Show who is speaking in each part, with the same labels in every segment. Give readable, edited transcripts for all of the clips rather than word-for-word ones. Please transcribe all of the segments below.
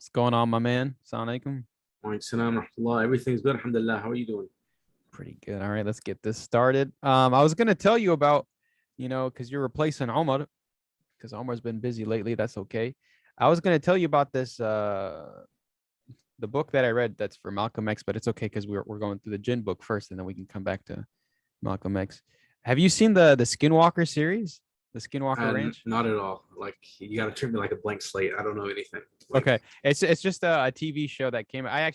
Speaker 1: What's going on, my man? Assalamu alaikum.
Speaker 2: Salam rahmatullah. Everything's good, alhamdulillah. How are you doing?
Speaker 1: Pretty good. All right, let's get this started. I was gonna tell you about, because you're replacing Omar, because Omar's been busy lately. That's okay. I was gonna tell you about this the book that I read that's for Malcolm X, but it's okay because we're going through the Jinn book first, and then we can come back to Malcolm X. Have you seen the Skinwalker series? The Skinwalker Ranch?
Speaker 2: Not at all. Like you got to treat me like a blank slate. I don't know anything.
Speaker 1: Okay, it's just a TV show that came. I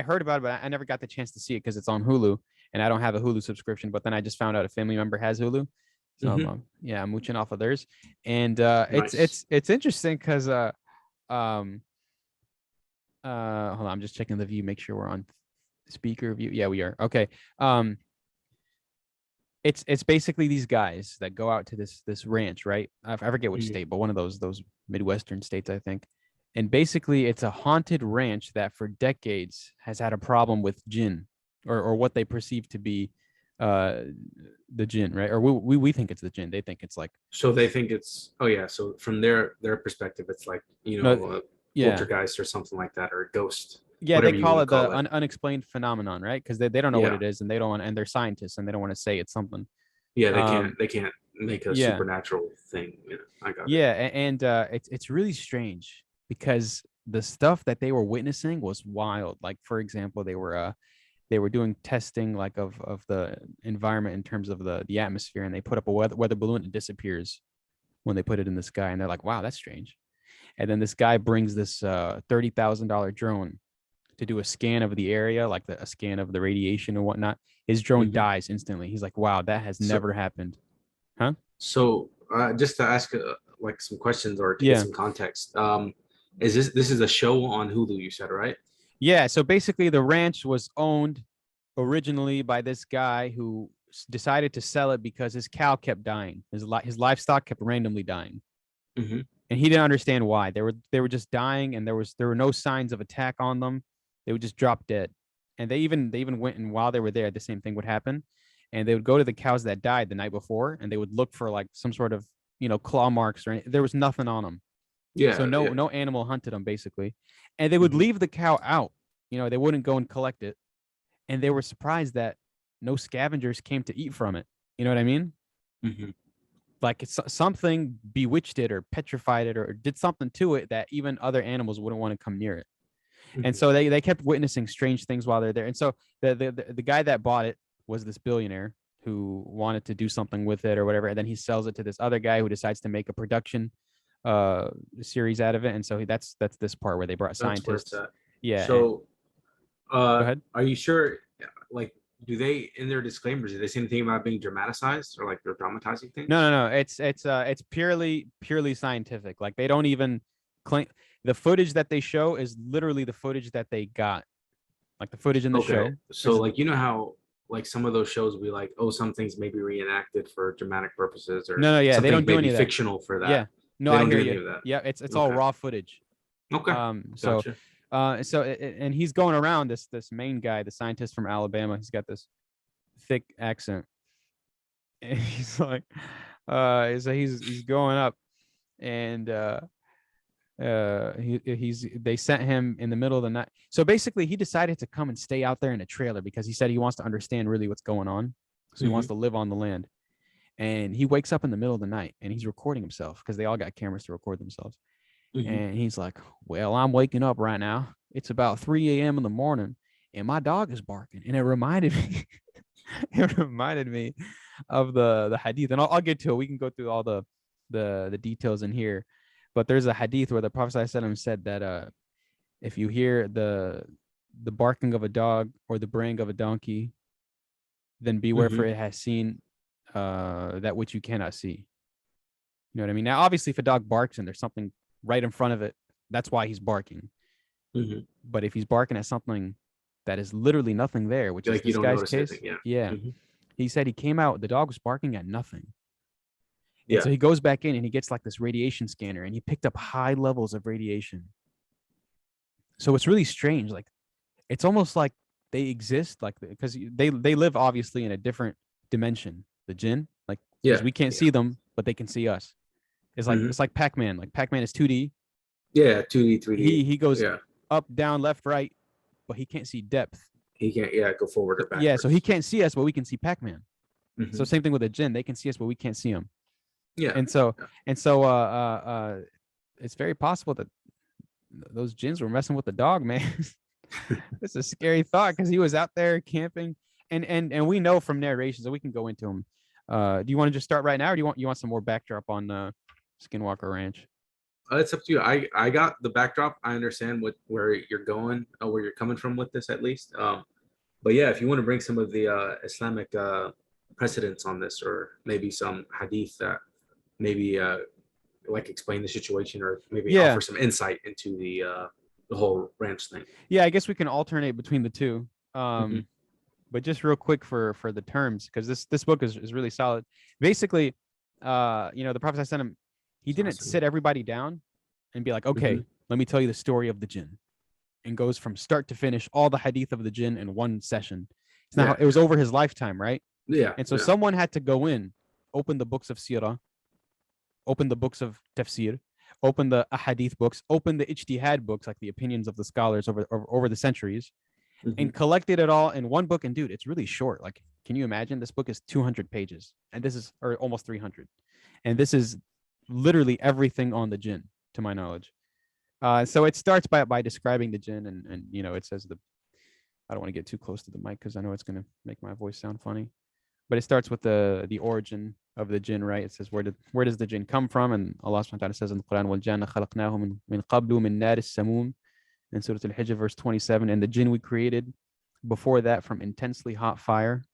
Speaker 1: heard about it, but I never got the chance to see it because it's on Hulu, and I don't have a Hulu subscription. But then I just found out a family member has Hulu, so I'm mooching off of theirs, and
Speaker 2: Nice.
Speaker 1: it's interesting because hold on, I'm just checking the view, make sure we're on speaker view. Yeah, we are. Okay. It's basically these guys that go out to this ranch, right? I forget which state, but one of those Midwestern states, I think. And basically, it's a haunted ranch that for decades has had a problem with Jinn, or what they perceive to be the Jinn, right? Or we think it's the Jinn. They think it's like.
Speaker 2: So they think it's So from their perspective, it's like
Speaker 1: No, yeah,
Speaker 2: poltergeist or something like that, or a ghost.
Speaker 1: yeah. They
Speaker 2: Whatever you
Speaker 1: call
Speaker 2: want to
Speaker 1: it the
Speaker 2: call it.
Speaker 1: unexplained phenomenon, right? Because they don't know what
Speaker 2: Yeah.
Speaker 1: it is, and they don't want, and they're scientists, and they don't want to say it's something.
Speaker 2: Yeah. They can't make a
Speaker 1: Yeah.
Speaker 2: supernatural thing. Yeah. I got it.
Speaker 1: Yeah, and it's really strange because the stuff that they were witnessing was wild. Like, for example, they were doing testing like of the environment in terms of the atmosphere, and they put up a weather balloon. It disappears when they put it in the sky, and they're like, "Wow, that's strange." And then this guy brings this $30,000 drone to do a scan of the area, like a scan of the radiation and whatnot. His drone dies instantly. He's like, "Wow, that has
Speaker 2: So
Speaker 1: never happened." Huh?
Speaker 2: so just to ask like some questions or to get
Speaker 1: Yeah.
Speaker 2: some context. Is this is a show on Hulu? You said, right?
Speaker 1: Yeah, so basically the ranch was owned originally by this guy who decided to sell it because his cow kept dying. His livestock kept randomly dying.
Speaker 2: Mm-hmm.
Speaker 1: And he didn't understand why. They were just dying, and there were no signs of attack on them. They would just drop dead. And they even went, and while they were there, the same thing would happen. And they would go to the cows that died the night before, and they would look for like some sort of, claw marks, or there was nothing on them. So
Speaker 2: Yeah, yeah.
Speaker 1: no animal hunted them basically. And they would
Speaker 2: Mm-hmm.
Speaker 1: leave the cow out. They wouldn't go and collect it. And they were surprised that no scavengers came to eat from it. You know what I mean?
Speaker 2: Mm-hmm.
Speaker 1: Like it's something bewitched it or petrified it or did something to it that even other animals wouldn't want to come near it. And
Speaker 2: Mm-hmm.
Speaker 1: so they kept witnessing strange things while they're there. And so the guy that bought it was this billionaire who wanted to do something with it or whatever. And then he sells it to this other guy who decides to make a production series out of it. And so that's this part where they brought
Speaker 2: That's where it's
Speaker 1: scientists.
Speaker 2: at.
Speaker 1: Yeah.
Speaker 2: So,
Speaker 1: Go ahead.
Speaker 2: are you sure? Like, do they in their disclaimers do they say anything about being dramatized or like they're dramatizing things?
Speaker 1: No. It's purely scientific. Like they don't even claim the footage that they show is literally the footage that they got. Like the footage in the
Speaker 2: Okay,
Speaker 1: show
Speaker 2: so
Speaker 1: is
Speaker 2: like how like some of those shows will be like, oh, some things may be reenacted for dramatic purposes, or
Speaker 1: no, yeah,
Speaker 2: some
Speaker 1: they
Speaker 2: things
Speaker 1: don't
Speaker 2: may
Speaker 1: do
Speaker 2: be
Speaker 1: any of that.
Speaker 2: fictional for
Speaker 1: Yeah.
Speaker 2: that.
Speaker 1: No,
Speaker 2: They
Speaker 1: I
Speaker 2: don't
Speaker 1: hear
Speaker 2: do any
Speaker 1: you.
Speaker 2: of that.
Speaker 1: Yeah, it's all
Speaker 2: Okay.
Speaker 1: raw footage.
Speaker 2: Okay.
Speaker 1: So
Speaker 2: Gotcha.
Speaker 1: and he's going around this main guy, the scientist from Alabama. He's got this thick accent. And he's like so he's going up, and they sent him in the middle of the night. So basically he decided to come and stay out there in a trailer because he said he wants to understand really what's going on. So he
Speaker 2: Mm-hmm.
Speaker 1: wants to live on the land. And he wakes up in the middle of the night and he's recording himself because they all got cameras to record themselves.
Speaker 2: Mm-hmm.
Speaker 1: And he's like, well, I'm waking up right now. It's about 3 a.m. in the morning and my dog is barking. And it reminded me, it reminded me of the hadith. And I'll get to it. We can go through all the details in here. But there's a hadith where the Prophet ﷺ said that if you hear the barking of a dog or the braying of a donkey, then beware,
Speaker 2: Mm-hmm.
Speaker 1: for it has seen that which you cannot see. You know what I mean? Now, obviously, if a dog barks and there's something right in front of it, that's why he's barking.
Speaker 2: Mm-hmm.
Speaker 1: But if he's barking at something that is literally nothing there, which is
Speaker 2: Like you
Speaker 1: this
Speaker 2: don't
Speaker 1: guy's
Speaker 2: notice
Speaker 1: case,
Speaker 2: anything. Yeah.
Speaker 1: yeah,
Speaker 2: Mm-hmm.
Speaker 1: he said he came out, the dog was barking at nothing. And
Speaker 2: Yeah.
Speaker 1: so he goes back in and he gets like this radiation scanner and he picked up high levels of radiation. So it's really strange. Like it's almost like they exist, like because they live obviously in a different dimension. The Jinn, like because
Speaker 2: Yeah.
Speaker 1: we can't
Speaker 2: Yeah.
Speaker 1: see them, but they can see us. It's like
Speaker 2: Mm-hmm.
Speaker 1: it's like Pac-Man. Like Pac-Man is 2D,
Speaker 2: Yeah, 2D, 3D.
Speaker 1: He goes
Speaker 2: Yeah,
Speaker 1: up, down, left, right, but he can't see depth.
Speaker 2: he can't. Yeah, go forward or
Speaker 1: Yeah, so he
Speaker 2: backwards.
Speaker 1: can't see us, but we can see Pac-Man. So
Speaker 2: Hmm.
Speaker 1: same thing with the Jinn. They can see us, but we can't see them.
Speaker 2: Yeah.
Speaker 1: And so
Speaker 2: Yeah.
Speaker 1: and so it's very possible that those Jinns were messing with the dog, man. It's a scary thought because he was out there camping, and we know from narrations that we can go into them. Do you want to just start right now, or do you want some more backdrop on Skinwalker Ranch?
Speaker 2: It's up to you. I got the backdrop. I understand where you're going, or where you're coming from with this, at least. But yeah, if you want to bring some of the Islamic precedents on this, or maybe some hadith that maybe like explain the situation, or maybe
Speaker 1: Yeah,
Speaker 2: offer some insight into the whole ranch thing.
Speaker 1: yeah. I guess we can alternate between the two.
Speaker 2: Hmm.
Speaker 1: But just real quick for the terms, because this book is really solid. Basically, the Prophet I sent him, he didn't
Speaker 2: Awesome.
Speaker 1: sit everybody down and be like, okay,
Speaker 2: Hmm.
Speaker 1: let me tell you the story of the Jinn, and goes from start to finish all the hadith of the Jinn in one session. It's not how,
Speaker 2: Yeah,
Speaker 1: it was over his lifetime, right?
Speaker 2: yeah,
Speaker 1: And so
Speaker 2: yeah.
Speaker 1: someone had to go in, open the books of Sirah, open the books of Tafsir, open the Ahadith books, open the Ijtihad books, like the opinions of the scholars over the centuries,
Speaker 2: Hmm.
Speaker 1: and collected it all in one book. And dude, it's really short. Like, can you imagine? This book is 200 pages, and this is, or almost 300, and this is literally everything on the Jinn, to my knowledge. So it starts by describing the Jinn, and it says I don't want to get too close to the mic because I know it's gonna make my voice sound funny. But it starts with the origin of the Jinn, right? It says where does the Jinn come from? And Allah subhanahu wa ta'ala says in the Quran, وَالْجَنَّ خَلَقْنَاهُ مِنْ قَبْلُ مِنْ نَارِ السَّمُومِ, in Surah Al-Hijr, verse 27. And the Jinn we created before that from intensely hot fire.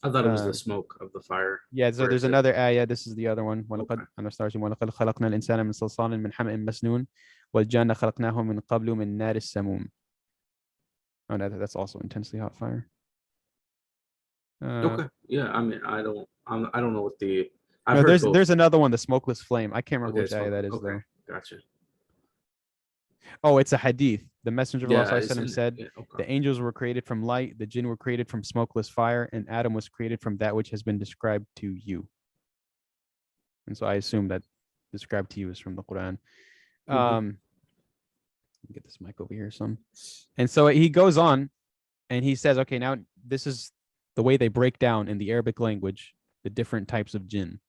Speaker 2: I thought it was
Speaker 1: Uh,
Speaker 2: the smoke of the fire.
Speaker 1: yeah, so
Speaker 2: Where
Speaker 1: there's
Speaker 2: is it?
Speaker 1: another ayah. This is the other one.
Speaker 2: Okay.
Speaker 1: وَلَقَدْ خَلَقْنَا الْإِنسَانَ مِنْ صَلْصَالٍ مِنْ حَمَإٍ مَسْنُونٍ وَالْجَنَّ خَلَقْنَاهُ مِنْ قَبْلُ مِنْ نَارِ السَّمُومِ. Oh, no, that's also intensely hot fire. Uh,
Speaker 2: Okay. Yeah. I mean, I don't know what the. I've
Speaker 1: no,
Speaker 2: heard
Speaker 1: there's
Speaker 2: both.
Speaker 1: another one, the smokeless flame. I can't remember
Speaker 2: Okay.
Speaker 1: which ayah
Speaker 2: Smoke.
Speaker 1: that is
Speaker 2: Okay.
Speaker 1: though.
Speaker 2: Gotcha.
Speaker 1: Oh, it's a hadith. The Messenger of Allah
Speaker 2: Yeah.
Speaker 1: sallallahu alaihi wasallam
Speaker 2: Isn't it?
Speaker 1: said,
Speaker 2: Yeah. Okay.
Speaker 1: "The angels were created from light, the jinn were created from smokeless fire, and Adam was created from that which has been described to you." And so I assume that described to you is from the Quran.
Speaker 2: Hmm.
Speaker 1: Get this mic over here, some. And so he goes on, and he says, "Okay, now this is the way they break down in the Arabic language the different types of jinn."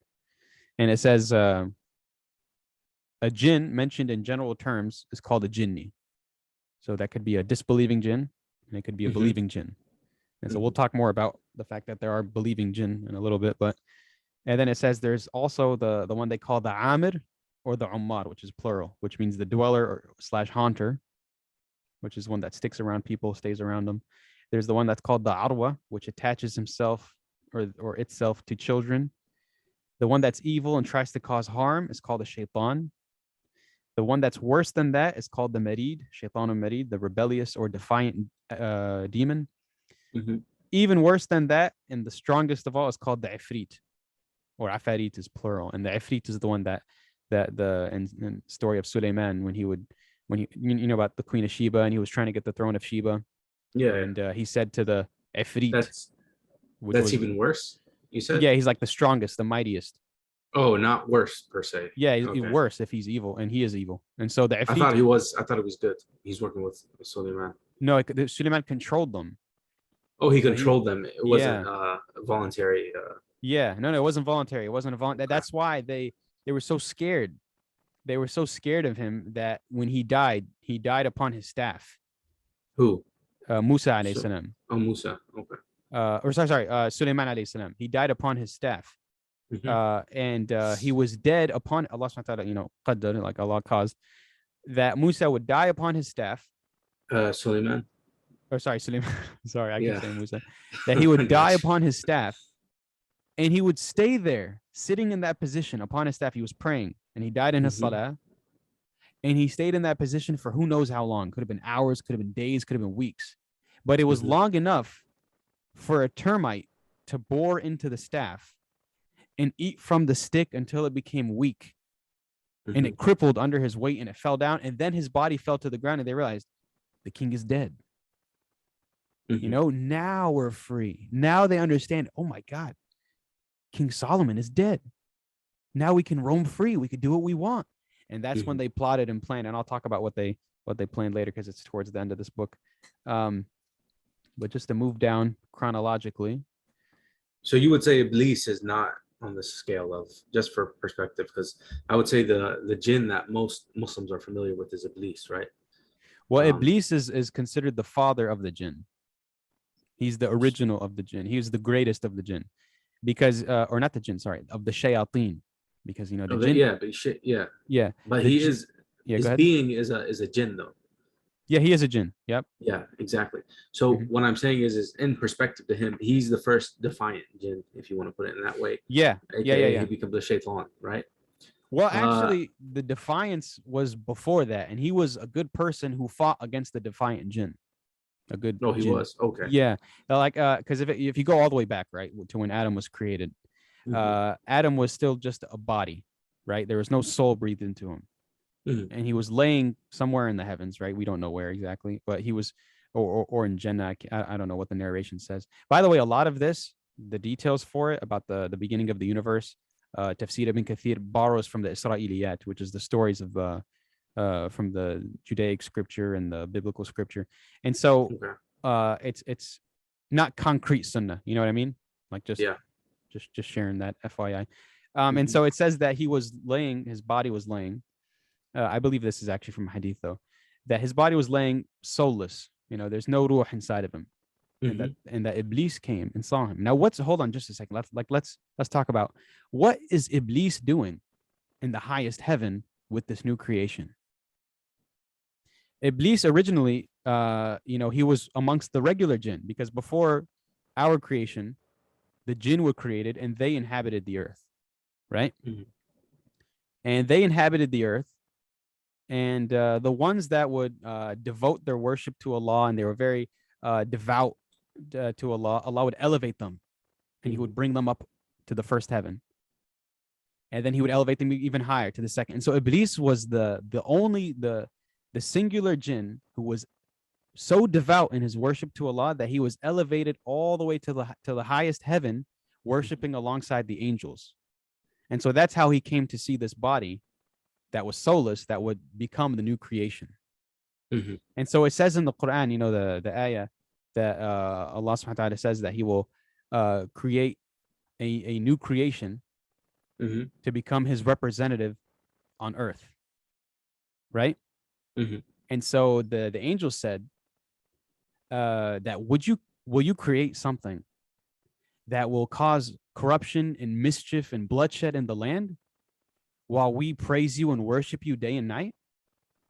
Speaker 1: And it says, a jinn mentioned in general terms is called a jinni. So that could be a disbelieving jinn, and it could be a
Speaker 2: Hmm.
Speaker 1: believing jinn. And so we'll
Speaker 2: Hmm.
Speaker 1: talk more about the fact that there are believing jinn in a little bit. But and then it says there's also the one they call the amir or the ummar, which is plural, which means the dweller or slash haunter, which is one that sticks around people, stays around them. There's the one that's called the arwa, which attaches himself or itself to children. The one that's evil and tries to cause harm is called a shaitan. The one that's worse than that is called the marid, shaitan marid, the rebellious or defiant demon.
Speaker 2: Hmm.
Speaker 1: Even worse than that, and the strongest of all, is called the ifrit, or afarit is plural, and the ifrit is the one that the in story of Suleiman when he about the Queen of Sheba, and he was trying to get the throne of Sheba,
Speaker 2: Yeah. Yeah.
Speaker 1: and he said to the ifrit,
Speaker 2: That's
Speaker 1: which
Speaker 2: that's
Speaker 1: was
Speaker 2: even worse. You said.
Speaker 1: yeah, he's like the strongest, the mightiest.
Speaker 2: Oh, not worse per se.
Speaker 1: Yeah, he's
Speaker 2: Okay.
Speaker 1: worse if he's evil, and he is evil, and so the
Speaker 2: I
Speaker 1: ifrit,
Speaker 2: thought he was. I thought it was good. He's working with Suleiman.
Speaker 1: no, Suleiman controlled them.
Speaker 2: Oh, he
Speaker 1: So he,
Speaker 2: controlled them. It wasn't
Speaker 1: yeah,
Speaker 2: voluntary.
Speaker 1: yeah, no, it wasn't voluntary. It wasn't a
Speaker 2: Okay.
Speaker 1: That's why they were so scared. They were so scared of him that when he died upon his staff.
Speaker 2: Who?
Speaker 1: Musa alayhi
Speaker 2: So,
Speaker 1: salam.
Speaker 2: oh, Musa. Okay.
Speaker 1: Or sorry, Sulaiman alayhi salam. He died upon his staff.
Speaker 2: Hmm.
Speaker 1: And he was dead upon Allah subhanahu wa ta'ala, qadr, like Allah caused that Musa would die upon his staff.
Speaker 2: Suleiman.
Speaker 1: Or sorry, Sulaiman. Sorry, I keep
Speaker 2: Yeah.
Speaker 1: saying Musa. That he
Speaker 2: I
Speaker 1: would die
Speaker 2: got you.
Speaker 1: upon his staff, and he would stay there, sitting in that position upon his staff. He was praying, and he died in his
Speaker 2: Hmm.
Speaker 1: salah. And he stayed in that position for who knows how long. Could have been hours, could have been days, could have been weeks. But it was
Speaker 2: Hmm.
Speaker 1: long enough for a termite to bore into the staff and eat from the stick until it became weak. And
Speaker 2: Hmm.
Speaker 1: it crippled under his weight and it fell down. And then his body fell to the ground and they realized the king is dead.
Speaker 2: Hmm.
Speaker 1: Now we're free. Now they understand, oh my God, King Solomon is dead. Now we can roam free. We could do what we want. And that's when
Speaker 2: Mhm.
Speaker 1: they plotted and planned. And I'll talk about what they planned later because it's towards the end of this book. But just to move down chronologically.
Speaker 2: So you would say Iblis is not on the scale of, just for perspective, because I would say the jinn that most Muslims are familiar with is Iblis, right?
Speaker 1: Well,
Speaker 2: Um,
Speaker 1: Iblis is considered the father of the jinn. He's the original of the jinn. He was the greatest of the jinn because, or not the jinn, sorry, of the shayateen, because you know the jinn.
Speaker 2: yeah, but shit, yeah,
Speaker 1: Yeah,
Speaker 2: but
Speaker 1: the
Speaker 2: he is
Speaker 1: yeah. Go
Speaker 2: his
Speaker 1: ahead.
Speaker 2: being is a jinn though.
Speaker 1: Yeah, he is a jinn. Yep.
Speaker 2: Yeah, exactly. So
Speaker 1: Mhm.
Speaker 2: what I'm saying is in perspective to him, he's the first defiant jinn, if you want to put it in that way,
Speaker 1: Yeah, yeah, yeah,
Speaker 2: aka he
Speaker 1: yeah.
Speaker 2: becomes the shaitan, right?
Speaker 1: Well,
Speaker 2: Uh,
Speaker 1: actually, the defiance was before that, and he was a good person who fought against the defiant jinn. A good
Speaker 2: no, he
Speaker 1: jinn.
Speaker 2: was okay.
Speaker 1: Yeah, like because if you go all the way back, right, to when Adam was created,
Speaker 2: Hmm.
Speaker 1: Adam was still just a body, right? There was no soul breathed into him,
Speaker 2: Hmm.
Speaker 1: and he was laying somewhere in the heavens, right? We don't know where exactly, but he was, or in Jannah. I don't know what the narration says. By the way, a lot of this, the details for it about the beginning of the universe, Tafsir ibn Kathir borrows from the Israeliyat, which is the stories of from the Judaic scripture and the biblical scripture, and so
Speaker 2: Okay.
Speaker 1: it's not concrete sunnah. You know what I mean? Like
Speaker 2: Yeah.
Speaker 1: just sharing that FYI. And
Speaker 2: Hmm.
Speaker 1: so it says that he was laying, his body was laying. I believe this is actually from Hadith though, that his body was laying soulless. You know, there's no ruh inside of him,
Speaker 2: Hmm.
Speaker 1: and that Iblis came and saw him. Now, what's hold on just a second. Let's talk about what is Iblis doing in the highest heaven with this new creation. Iblis originally, he was amongst the regular jinn because before our creation, the jinn were created and they inhabited the earth, right?
Speaker 2: Hmm.
Speaker 1: And they inhabited the earth, and the ones that would devote their worship to Allah and they were very devout to Allah, Allah would elevate them and He
Speaker 2: Hmm.
Speaker 1: would bring them up to the first heaven, and then He would elevate them even higher to the second. And so Iblis was the singular jinn who was so devout in his worship to Allah that he was elevated all the way to the highest heaven, worshiping alongside the angels. And so that's how he came to see this body that was soulless that would become the new creation.
Speaker 2: Hmm.
Speaker 1: And so it says in the Quran, you know, the ayah that Allah subhanahu wa ta'ala says that he will create a new creation
Speaker 2: Hmm.
Speaker 1: to become his representative on earth, right?
Speaker 2: Hmm.
Speaker 1: And so the angel said that will you create something that will cause corruption and mischief and bloodshed in the land while we praise you and worship you day and night?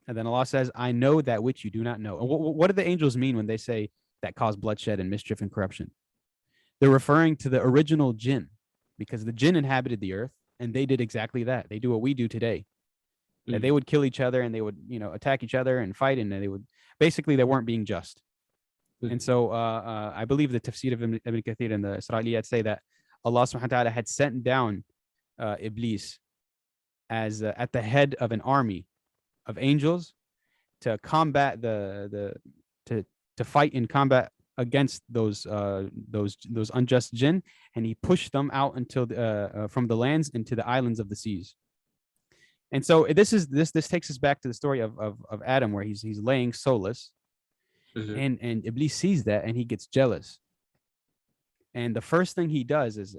Speaker 1: And then Allah says, I know that which you do not know. And what do the angels mean when they say that cause bloodshed and mischief and corruption? They're referring to the original jinn, because the jinn inhabited the earth and they did exactly that. They do what we do today. That
Speaker 2: Hmm.
Speaker 1: they would kill each other and they would, attack each other and fight, and they would basically they weren't being just. And
Speaker 2: Hmm.
Speaker 1: so I believe the tafsir of Ibn Kathir and the Israeliyat say that Allah subhanahu wa ta'ala had sent down Iblis as at the head of an army of angels to combat to fight in combat against those unjust jinn, and he pushed them out until from the lands into the islands of the seas. And so this takes us back to the story of Adam, where he's laying soulless,
Speaker 2: Hmm.
Speaker 1: and Iblis sees that and he gets jealous. And the first thing he does is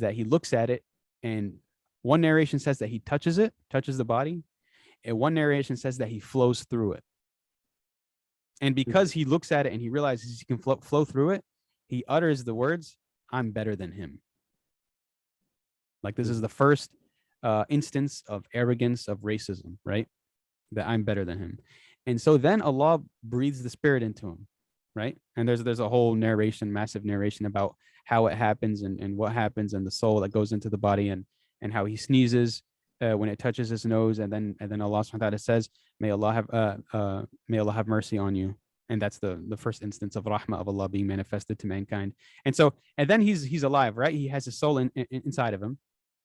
Speaker 1: that he looks at it, and one narration says that he touches the body, and one narration says that he flows through it. And because he looks at it and he realizes he can flow through it, he utters the words, "I'm better than him." Like this is
Speaker 2: Hmm.
Speaker 1: the first instance of arrogance, of racism, right? That I'm better than him. And so then Allah breathes the spirit into him, right? And there's a whole narration, massive narration about how it happens and what happens and the soul that goes into the body, and how he sneezes when it touches his nose, and then Allah subhanahu wa ta'ala says, may Allah have mercy on you. And that's the first instance of rahmah of Allah being manifested to mankind. And then he's alive, right? He has his soul inside of him,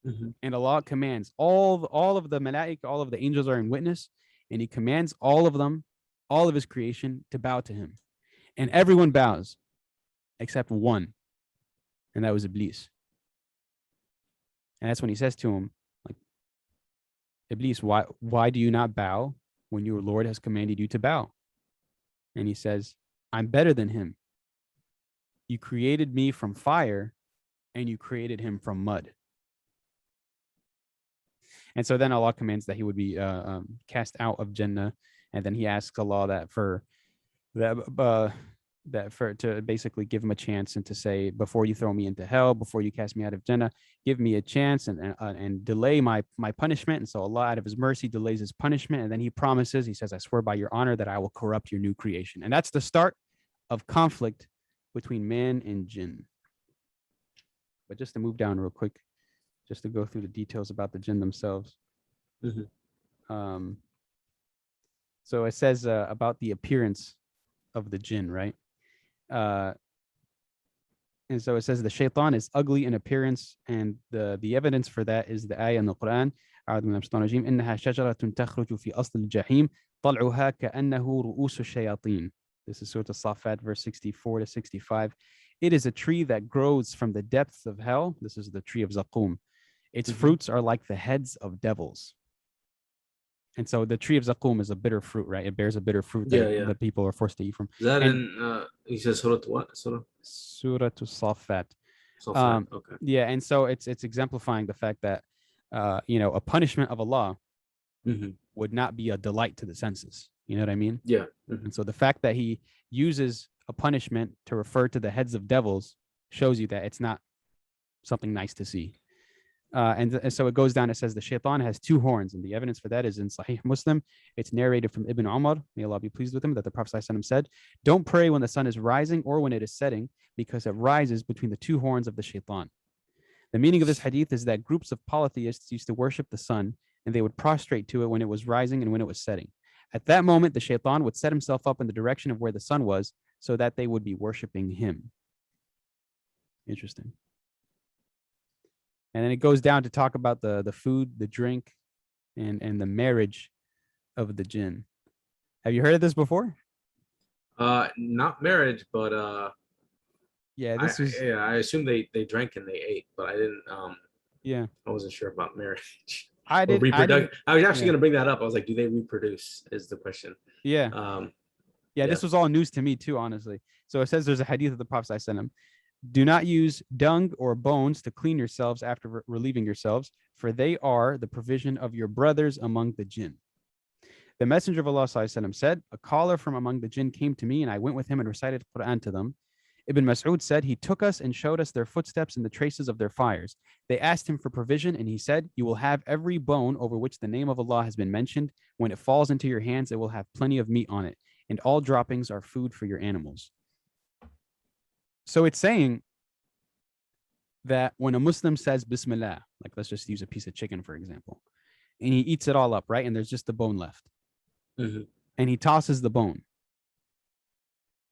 Speaker 2: Hmm.
Speaker 1: and Allah commands all of the malaik, all of the angels are in witness, and He commands all of them, all of His creation, to bow to Him, and everyone bows except one, and that was Iblis. And that's when He says to him, like, Iblis, why do you not bow when your Lord has commanded you to bow? And he says, I'm better than him. You created me from fire and you created him from mud. And so then Allah commands that he would be cast out of Jannah. And then he asks Allah that for to basically give him a chance and to say, before you throw me into hell, before you cast me out of Jannah, give me a chance and delay my punishment. And so Allah, out of his mercy, delays his punishment. And then he promises, he says, I swear by your honor that I will corrupt your new creation. And that's the start of conflict between man and jinn. But just to move down real quick, just to go through the details about the jinn themselves. So it says about the appearance of the jinn, right? And so it says the shaitan is ugly in appearance, and the evidence for that is the ayah in the Quran. إنها شجرة تخرج في أصل الجحيم طلعها كأنه رؤوس الشياطين. This is Surah As-Saffat, verse 64 to 65. It is a tree that grows from the depths of hell. This is the tree of Zaqum. Its fruits are like the heads of devils. And so the tree of Zaqum is a bitter fruit, right? It bears a bitter fruit that the people are forced to eat from.
Speaker 2: Is that he says Surah what? Surah
Speaker 1: As-Saffat.
Speaker 2: Okay.
Speaker 1: Yeah, and so it's exemplifying the fact that a punishment of Allah would not be a delight to the senses. You know what I mean?
Speaker 2: Yeah.
Speaker 1: And so the fact that he uses a punishment to refer to the heads of devils shows you that it's not something nice to see. And so it goes down. It says the shaitan has two horns, and the evidence for that is in Sahih Muslim. It's narrated from Ibn Umar, may Allah be pleased with him, that the Prophet ﷺ said, "Don't pray when the sun is rising or when it is setting, because it rises between the two horns of the shaitan." The meaning of this hadith is that groups of polytheists used to worship the sun, and they would prostrate to it when it was rising and when it was setting. At that moment, the shaitan would set himself up in the direction of where the sun was, so that they would be worshiping him. Interesting. And then it goes down to talk about the food, the drink, and the marriage of the jinn. Have you heard of this before?
Speaker 2: Not marriage, but
Speaker 1: yeah,
Speaker 2: I assume they drank and they ate, but I didn't I wasn't sure about marriage.
Speaker 1: I was
Speaker 2: actually gonna bring that up. I was like, do they reproduce? Is the question.
Speaker 1: Yeah. This was all news to me too, honestly. So it says there's a hadith of the Prophet ﷺ. Do not use dung or bones to clean yourselves after relieving yourselves, for they are the provision of your brothers among the jinn. The Messenger of Allah ﷺ said, a caller from among the jinn came to me, and I went with him and recited Quran to them. Ibn Mas'ud said, he took us and showed us their footsteps and the traces of their fires. They asked him for provision, and he said, you will have every bone over which the name of Allah has been mentioned. When it falls into your hands, it will have plenty of meat on it, and all droppings are food for your animals. So it's saying that when a Muslim says Bismillah, like let's just use a piece of chicken, for example, and he eats it all up, right? And there's just the bone left. And he tosses the bone.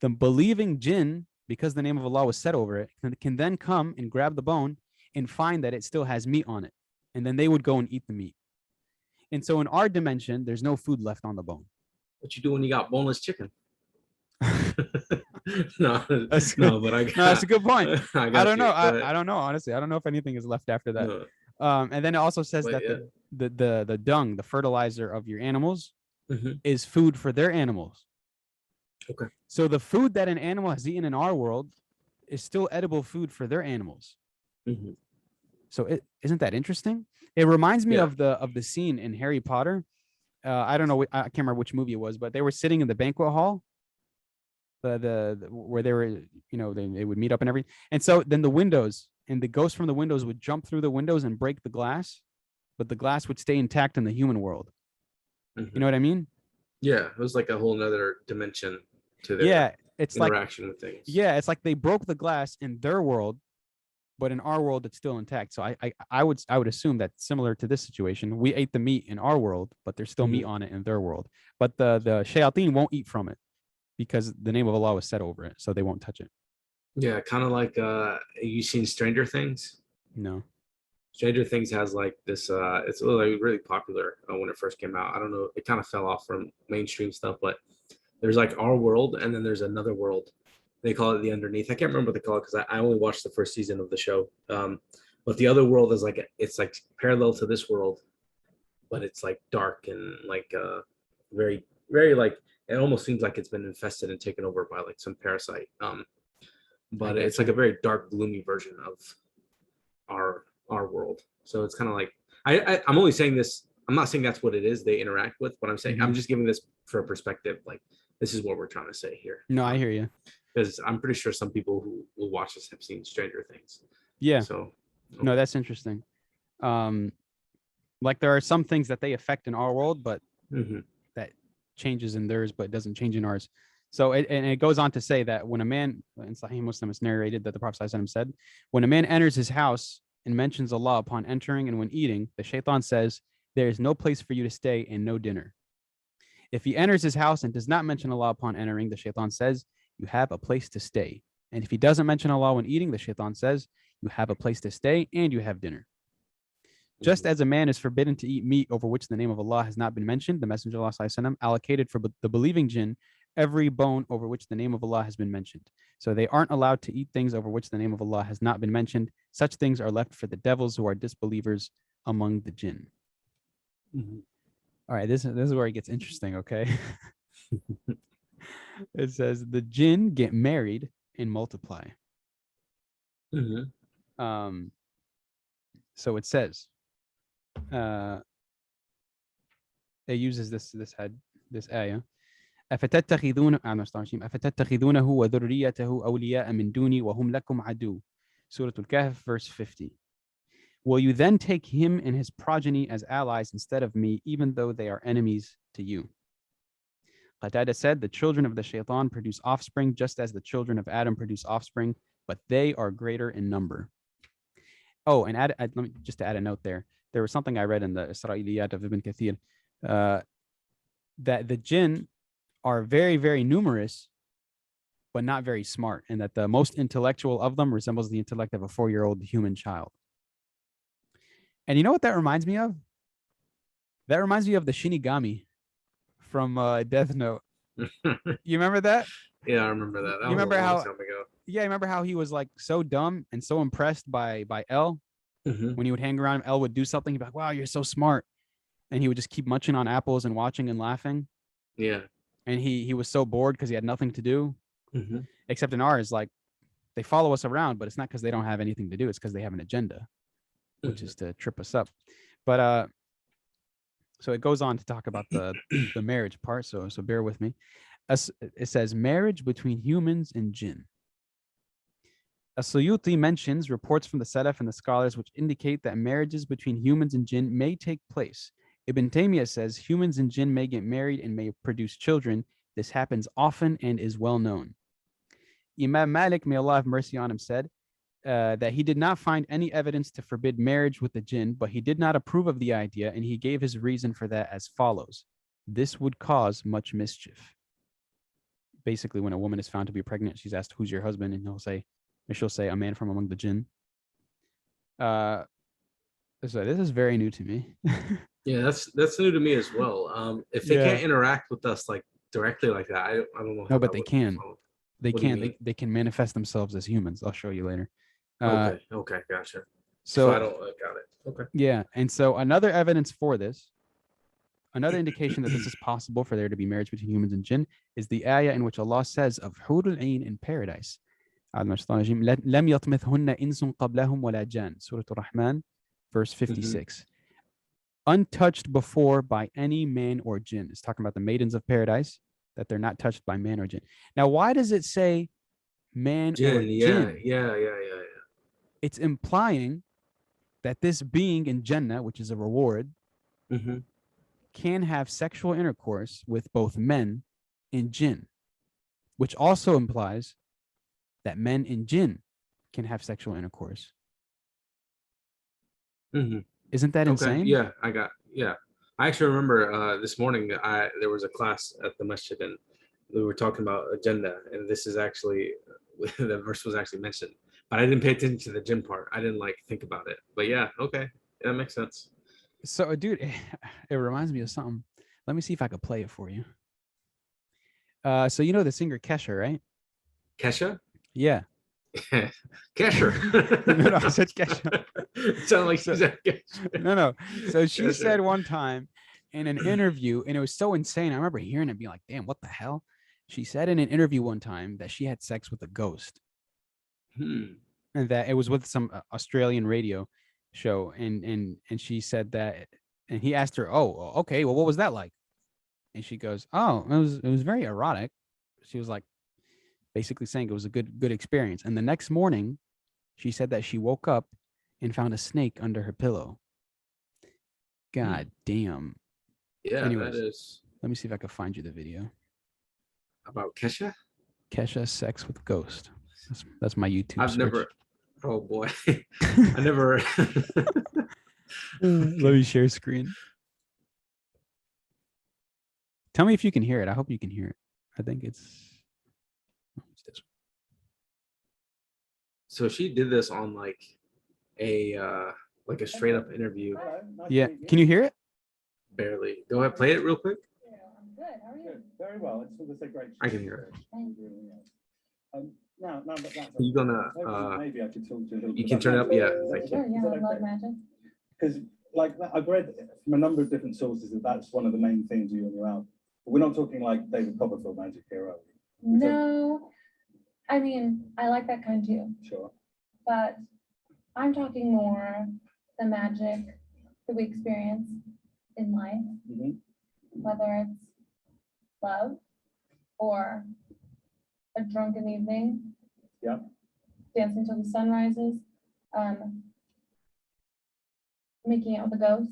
Speaker 1: The believing jinn, because the name of Allah was said over it, can then come and grab the bone and find that it still has meat on it. And then they would go and eat the meat. And so in our dimension, there's no food left on the bone.
Speaker 2: What you do when you got boneless chicken? No,
Speaker 1: that's a good point. I don't know. I don't know, honestly. I don't know if anything is left after that. No. And then it also says that the dung, the fertilizer of your animals, is food for their animals.
Speaker 2: Okay.
Speaker 1: So the food that an animal has eaten in our world is still edible food for their animals. So isn't that interesting? It reminds me of the scene in Harry Potter. I don't know. I can't remember which movie it was, but they were sitting in the banquet hall. Where they were, they would meet up and everything. And so then the windows and the ghosts from the windows would jump through the windows and break the glass, but the glass would stay intact in the human world. You know what I mean?
Speaker 2: Yeah, it was like a whole nother dimension to their interaction with things.
Speaker 1: Yeah, it's like they broke the glass in their world, but in our world it's still intact. So I would assume that similar to this situation, we ate the meat in our world, but there's still meat on it in their world. But the shayateen won't eat from it, because the name of Allah was set over it, so they won't touch it.
Speaker 2: Yeah, kind of like you seen Stranger Things?
Speaker 1: No.
Speaker 2: Stranger Things has like this. It's really popular when it first came out. I don't know. It kind of fell off from mainstream stuff, but there's like our world, and then there's another world. They call it the Underneath. I can't remember what they call it because I only watched the first season of the show. But the other world is it's like parallel to this world, but it's like dark and like very very like it almost seems like it's been infested and taken over by like some parasite.
Speaker 1: I
Speaker 2: But it's
Speaker 1: get
Speaker 2: like
Speaker 1: you.
Speaker 2: a very dark, gloomy version of our world. So it's kind of like I'm only saying this. I'm not saying that's what it is they interact with. What I'm saying,
Speaker 1: Hmm.
Speaker 2: I'm just giving this for a perspective. Like this is what we're trying to say here.
Speaker 1: No, I hear you.
Speaker 2: Because I'm pretty sure some people who will watch this have seen Stranger Things.
Speaker 1: Yeah.
Speaker 2: So
Speaker 1: No,
Speaker 2: okay.
Speaker 1: that's interesting. Um, like there are some things that they affect in our world, but
Speaker 2: Mm-hmm.
Speaker 1: that changes in theirs, but doesn't change in ours. So and it goes on to say that when a man in Sahih Muslim it's narrated that the Prophet ﷺ said, when a man enters his house and mentions Allah upon entering and when eating, the shaitan says, there is no place for you to stay and no dinner. If he enters his house and does not mention Allah upon entering, the shaitan says, you have a place to stay. And if he doesn't mention Allah when eating, the shaitan says, you have a place to stay and you have dinner.
Speaker 2: Mm-hmm.
Speaker 1: Just as a man is forbidden to eat meat over which the name of Allah has not been mentioned, the Messenger of Allah ﷺ allocated for the believing jinn every bone over which the name of Allah has been mentioned. So they aren't allowed to eat things over which the name of Allah has not been mentioned. Such things are left for the devils who are disbelievers among the jinn.
Speaker 2: Mm-hmm.
Speaker 1: All right, this is where it gets interesting, okay? It says the jinn get married and multiply.
Speaker 2: Mm-hmm.
Speaker 1: Um, so it says, it uses this ayah. أفتتخذونه وذريته أولياء من دوني وهم لكم عدو. Surah Al-Kahf, verse 50. Will you then take him and his progeny as allies instead of me, even though they are enemies to you? Qatada said, the children of the shaitan produce offspring just as the children of Adam produce offspring, but they are greater in number. Oh, and let me just to add a note there. There was something I read in the Isra'iliyat of Ibn Kathir that the jinn are very, very numerous, but not very smart, and that the most intellectual of them resembles the intellect of a 4-year-old human child. And you know what that reminds me of? That reminds me of the Shinigami from Death Note. You remember that?
Speaker 2: Yeah, I remember that. That
Speaker 1: You
Speaker 2: was a
Speaker 1: remember
Speaker 2: long
Speaker 1: how?
Speaker 2: time ago.
Speaker 1: Yeah, I remember how he was like so dumb and so impressed by L
Speaker 2: Mm-hmm.
Speaker 1: when he would hang around him. L would do something. He'd be like, "Wow, you're so smart," and he would just keep munching on apples and watching and laughing.
Speaker 2: Yeah.
Speaker 1: And he was so bored because he had nothing to do.
Speaker 2: Mm-hmm.
Speaker 1: Except in ours, like they follow us around, but it's not because they don't have anything to do. It's because they have an agenda, which
Speaker 2: Mm-hmm.
Speaker 1: is to trip us up. But so it goes on to talk about the marriage part. So bear with me. It says marriage between humans and jinn. As-Suyuti mentions reports from the Salaf and the scholars which indicate that marriages between humans and jinn may take place. Ibn Taymiyyah says humans and jinn may get married and may produce children. This happens often and is well known. Imam Malik, may Allah have mercy on him, said that he did not find any evidence to forbid marriage with the jinn, but he did not approve of the idea, and he gave his reason for that as follows. This would cause much mischief. Basically, when a woman is found to be pregnant, she's asked, who's your husband? And she'll say, a man from among the jinn. So this is very new to me.
Speaker 2: Yeah, that's new to me as well. If they
Speaker 1: Yeah.
Speaker 2: can't interact with us like directly like that, I don't know
Speaker 1: No,
Speaker 2: how
Speaker 1: but
Speaker 2: that
Speaker 1: they
Speaker 2: would
Speaker 1: can.
Speaker 2: follow.
Speaker 1: They
Speaker 2: What do you
Speaker 1: can.
Speaker 2: mean?
Speaker 1: They can manifest themselves as humans. I'll show you later. Uh,
Speaker 2: Okay, okay, gotcha. So I
Speaker 1: so
Speaker 2: don't got it. Okay.
Speaker 1: yeah, and so another evidence for this, another indication that this is possible for there to be marriage between humans and jinn, is the ayah in which Allah says of Hurul Ain in paradise. لم يطمثهن إنس قبلهم ولا جان. Surah Ar-Rahman, verse
Speaker 2: Mm-hmm.
Speaker 1: 56. Untouched before by any man or jinn. It's talking about the maidens of paradise, that they're not touched by man or jinn. Now, why does it say man or
Speaker 2: Jinn, yeah,
Speaker 1: jinn?
Speaker 2: yeah, yeah, yeah,
Speaker 1: It's implying that this being in Jannah, which is a reward,
Speaker 2: yeah. Mm-hmm.
Speaker 1: can have sexual intercourse with both men and jinn, which also implies that men and jinn can have sexual intercourse.
Speaker 2: Mm-hmm.
Speaker 1: Isn't that
Speaker 2: Okay,
Speaker 1: insane?
Speaker 2: yeah, yeah. I actually remember this morning there was a class at the masjid and we were talking about agenda, and this is actually the verse was actually mentioned, but I didn't pay attention to the gym part. I didn't like think about it, but yeah, okay, yeah, that makes sense.
Speaker 1: So, dude, it reminds me of something. Let me see if I could play it for you. So you know the singer Kesha, right?
Speaker 2: Kesha?
Speaker 1: Yeah.
Speaker 2: Kesher.
Speaker 1: No, I said Kesha.
Speaker 2: It sounded like
Speaker 1: So,
Speaker 2: she said Kesher.
Speaker 1: no. So she
Speaker 2: Kesher.
Speaker 1: said one time in an interview, and it was so insane. I remember hearing it and being like, damn, what the hell? She said in an interview one time that she had sex with a ghost. And that it was with some Australian radio show, and she said that, and he asked her, "Oh, okay, well, what was that like?" And she goes, "Oh, it was very erotic." She was like, basically saying it was a good experience. And the next morning, she said that she woke up and found a snake under her pillow. God damn.
Speaker 2: Yeah,
Speaker 1: Anyways,
Speaker 2: that is
Speaker 1: let me see if I can find you the video.
Speaker 2: about Kesha.
Speaker 1: Kesha sex with ghost. That's my YouTube
Speaker 2: I've
Speaker 1: search.
Speaker 2: never. Oh boy, I never.
Speaker 1: Let me share screen. Tell me if you can hear it. I hope you can hear it. I think it's this.
Speaker 2: So she did this on like a straight up interview.
Speaker 1: Yeah. Can you hear it?
Speaker 2: Barely. Go ahead, play it real quick.
Speaker 3: Yeah, I'm good. How are you?
Speaker 4: Very well. It's a great.
Speaker 2: I can hear it.
Speaker 4: Now, but that's
Speaker 2: You gonna
Speaker 4: maybe I could talk to you a little bit.
Speaker 2: you can
Speaker 4: about
Speaker 2: turn it up?
Speaker 4: magic.
Speaker 2: Yeah,
Speaker 4: Is
Speaker 2: thank
Speaker 4: that-
Speaker 2: you.
Speaker 3: Sure, yeah,
Speaker 4: is that
Speaker 3: I love
Speaker 4: okay?
Speaker 3: magic.
Speaker 4: Because like I've read from a number of different sources that that's one of the main themes of your album. But we're not talking like David Copperfield magic here, are we?
Speaker 3: No, I mean, I like that kind too,
Speaker 4: Sure.
Speaker 3: but I'm talking more the magic that we experience in life,
Speaker 4: Mm-hmm.
Speaker 3: whether it's love or a drunken evening.
Speaker 4: Yeah.
Speaker 3: Dancing till the sun rises. Making out with a ghost.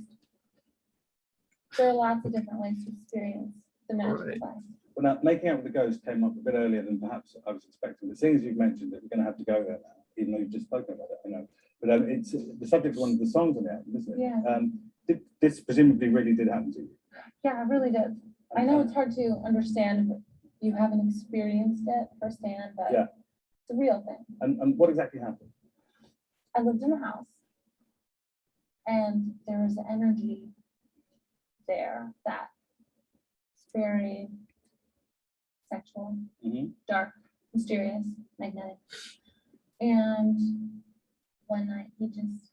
Speaker 3: There are lots of different ways to experience the magic
Speaker 2: Right.
Speaker 3: of life.
Speaker 4: Well, now making out with the ghost came up a bit earlier than perhaps I was expecting. But seeing as you've mentioned it, we're going to have to go there now, even though you've just spoken about it. I know, but it's the subject of one of the songs on the album, isn't it?
Speaker 3: Yeah.
Speaker 4: This presumably really did happen to you.
Speaker 3: Yeah, it really did. I know it's hard to understand if you haven't experienced it firsthand, but
Speaker 4: Yeah.
Speaker 3: it's a real thing.
Speaker 4: And what exactly happened?
Speaker 3: I lived in a house and there was an energy there that's very sexual,
Speaker 4: Mm-hmm.
Speaker 3: dark, mysterious, magnetic. And one night he just